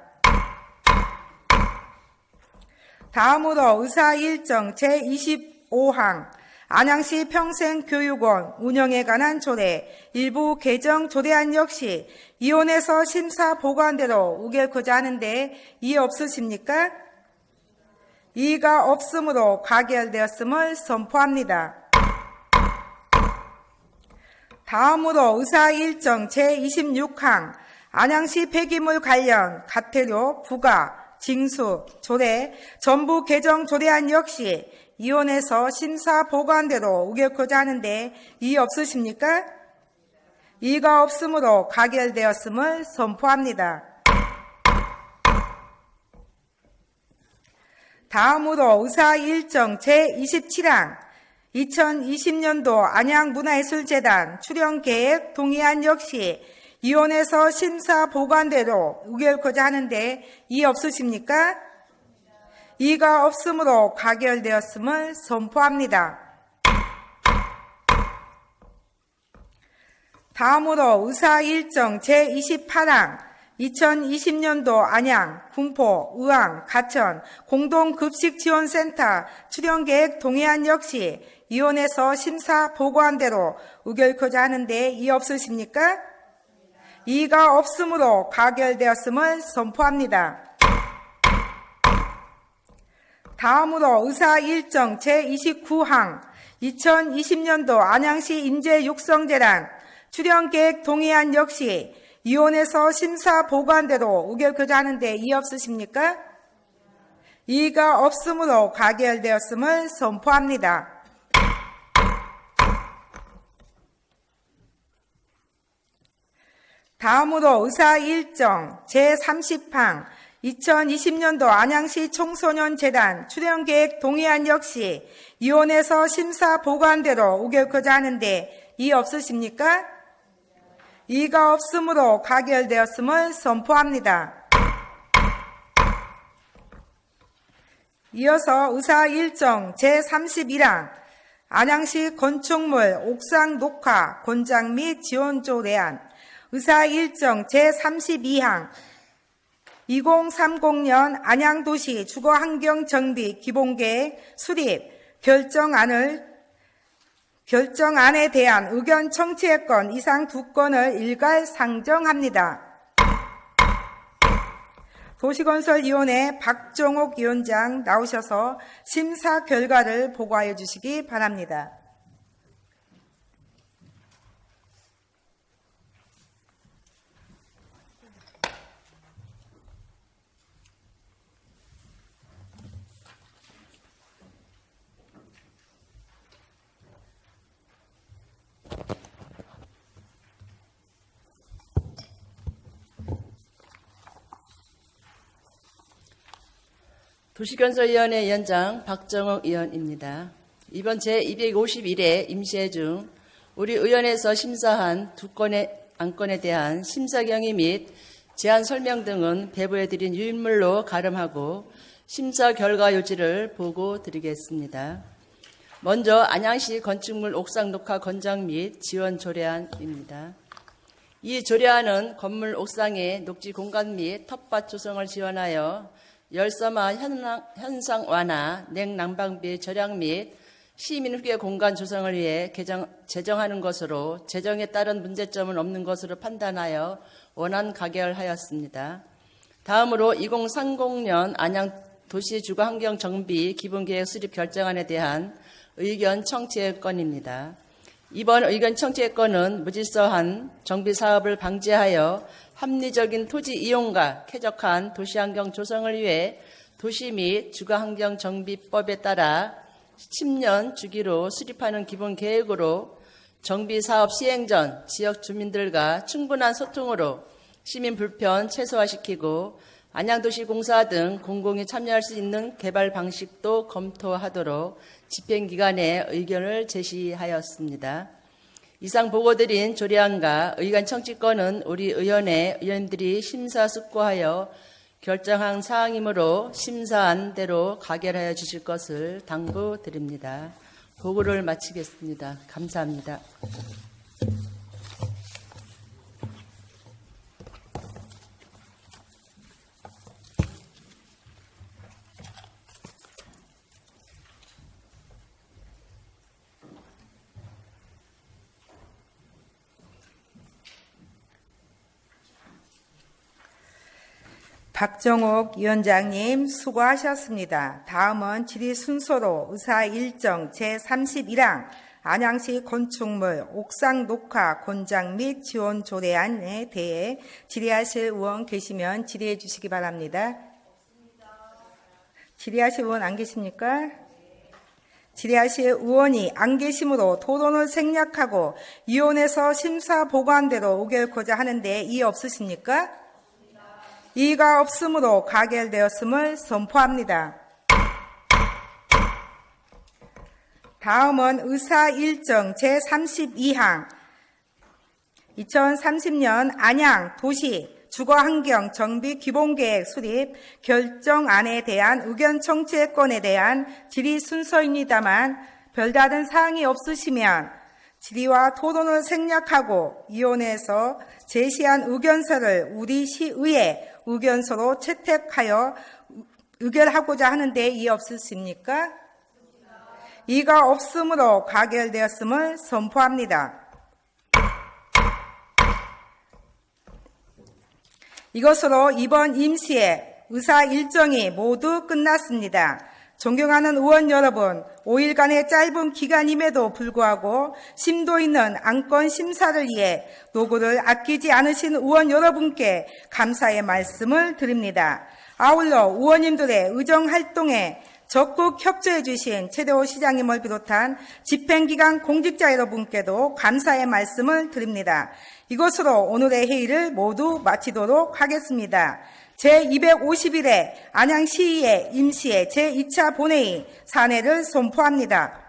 다음으로 의사일정 제25항 안양시 평생교육원 운영에 관한 조례 일부 개정 조례안 역시 위원회에서 심사 보고한대로 의결코자 하는데 이의 없으십니까? 이의가 없으므로 가결되었음을 선포합니다. 다음으로 의사 일정 제26항 안양시 폐기물 관련 가태료, 부과, 징수, 조례, 전부 개정 조례안 역시 위원회에서 심사 보고한대로 의결코자 하는데 이의 없으십니까? 이의가 없으므로 가결되었음을 선포합니다. 다음으로 의사 일정 제27항 2020년도 안양문화예술재단 출연계획 동의안 역시 위원회에서 심사 보고한대로 의결코자 하는데 이의 없으십니까? 이의가 없으므로 가결되었음을 선포합니다. 다음으로 의사 일정 제28항 2020년도 안양, 군포, 의왕, 가천 공동급식지원센터 출연계획 동의안 역시 위원회에서 심사 보고한 대로 의결코자 하는데 이의 없으십니까? 이의가 없으므로 가결되었음을 선포합니다. 다음으로 의사 일정 제29항 2020년도 안양시 인재육성재단 출연계획 동의안 역시 위원회에서 심사 보고한 대로 의결코자 하는데 이의 없으십니까? 이의가 없으므로 가결되었음을 선포합니다. 다음으로 의사 일정 제30항 2020년도 안양시 청소년재단 출연계획 동의안 역시 위원회에서 심사 보고한 대로 의결코자 하는데 이의 없으십니까? 이의가 없으므로 가결되었음을 선포합니다. 이어서 의사 일정 제31항 안양시 건축물 옥상 녹화 권장 및 지원 조례안 의사 일정 제32항 2030년 안양도시 주거환경정비 기본계획 수립 결정안에 대한 의견 청취의 건 이상 2건을 일괄 상정합니다. 도시건설위원회 박정옥 위원장 나오셔서 심사 결과를 보고하여 주시기 바랍니다. 도시건설위원회 위원장 박정옥 의원입니다. 이번 제251회 임시회 중 우리 의원에서 심사한 2건의 안건에 대한 심사 경위 및 제안 설명 등은 배부해드린 유인물로 가름하고 심사 결과 요지를 보고 드리겠습니다. 먼저 안양시 건축물 옥상 녹화 권장 및 지원 조례안입니다. 이 조례안은 건물 옥상에 녹지 공간 및 텃밭 조성을 지원하여 열섬화 현상 완화, 냉난방비 절약 및 시민 휴게 공간 조성을 위해 제정하는 것으로 제정에 따른 문제점은 없는 것으로 판단하여 원안 가결하였습니다. 다음으로 2030년 안양 도시주거환경 정비 기본계획 수립 결정안에 대한 의견 청취의 건입니다. 이번 의견 청취의 건은 무질서한 정비 사업을 방지하여 합리적인 토지 이용과 쾌적한 도시환경 조성을 위해 도시 및 주거환경 정비법에 따라 10년 주기로 수립하는 기본 계획으로 정비 사업 시행 전 지역 주민들과 충분한 소통으로 시민 불편 최소화시키고 안양도시공사 등 공공이 참여할 수 있는 개발 방식도 검토하도록 집행기관에 의견을 제시하였습니다. 이상 보고드린 조례안과 의견 청취건은 우리 의원회 의원들이 심사숙고하여 결정한 사항이므로 심사한 대로 가결하여 주실 것을 당부드립니다. 보고를 마치겠습니다. 감사합니다. 박정옥 위원장님 수고하셨습니다. 다음은 질의 순서로 의사 일정 제31항 안양시 건축물, 옥상 녹화, 권장 및 지원 조례안에 대해 질의하실 의원 계시면 질의해 주시기 바랍니다. 질의하실 의원 안 계십니까? 질의하실 의원이 안 계시므로 토론을 생략하고 위원회에서 심사 보고한대로 의결코자 하는데 이의 없으십니까? 이의가 없으므로 가결되었음을 선포합니다. 다음은 의사일정 제32항 2030년 안양 도시 주거환경 정비 기본계획 수립 결정안에 대한 의견 청취의 건에 대한 질의 순서입니다만 별다른 사항이 없으시면 질의와 토론을 생략하고 위원회에서 제시한 의견서를 우리 시의회 의견서로 채택하여 의결하고자 하는데 이의 없으십니까? 이가 없으므로 가결되었음을 선포합니다. 이것으로 이번 임시의 의사 일정이 모두 끝났습니다. 존경하는 의원 여러분, 5일간의 짧은 기간임에도 불구하고 심도 있는 안건 심사를 위해 노고를 아끼지 않으신 의원 여러분께 감사의 말씀을 드립니다. 아울러 의원님들의 의정활동에 적극 협조해 주신 최대호 시장님을 비롯한 집행기관 공직자 여러분께도 감사의 말씀을 드립니다. 이것으로 오늘의 회의를 모두 마치도록 하겠습니다. 제251회 안양시의회 임시회 제2차 본회의 산회를 선포합니다.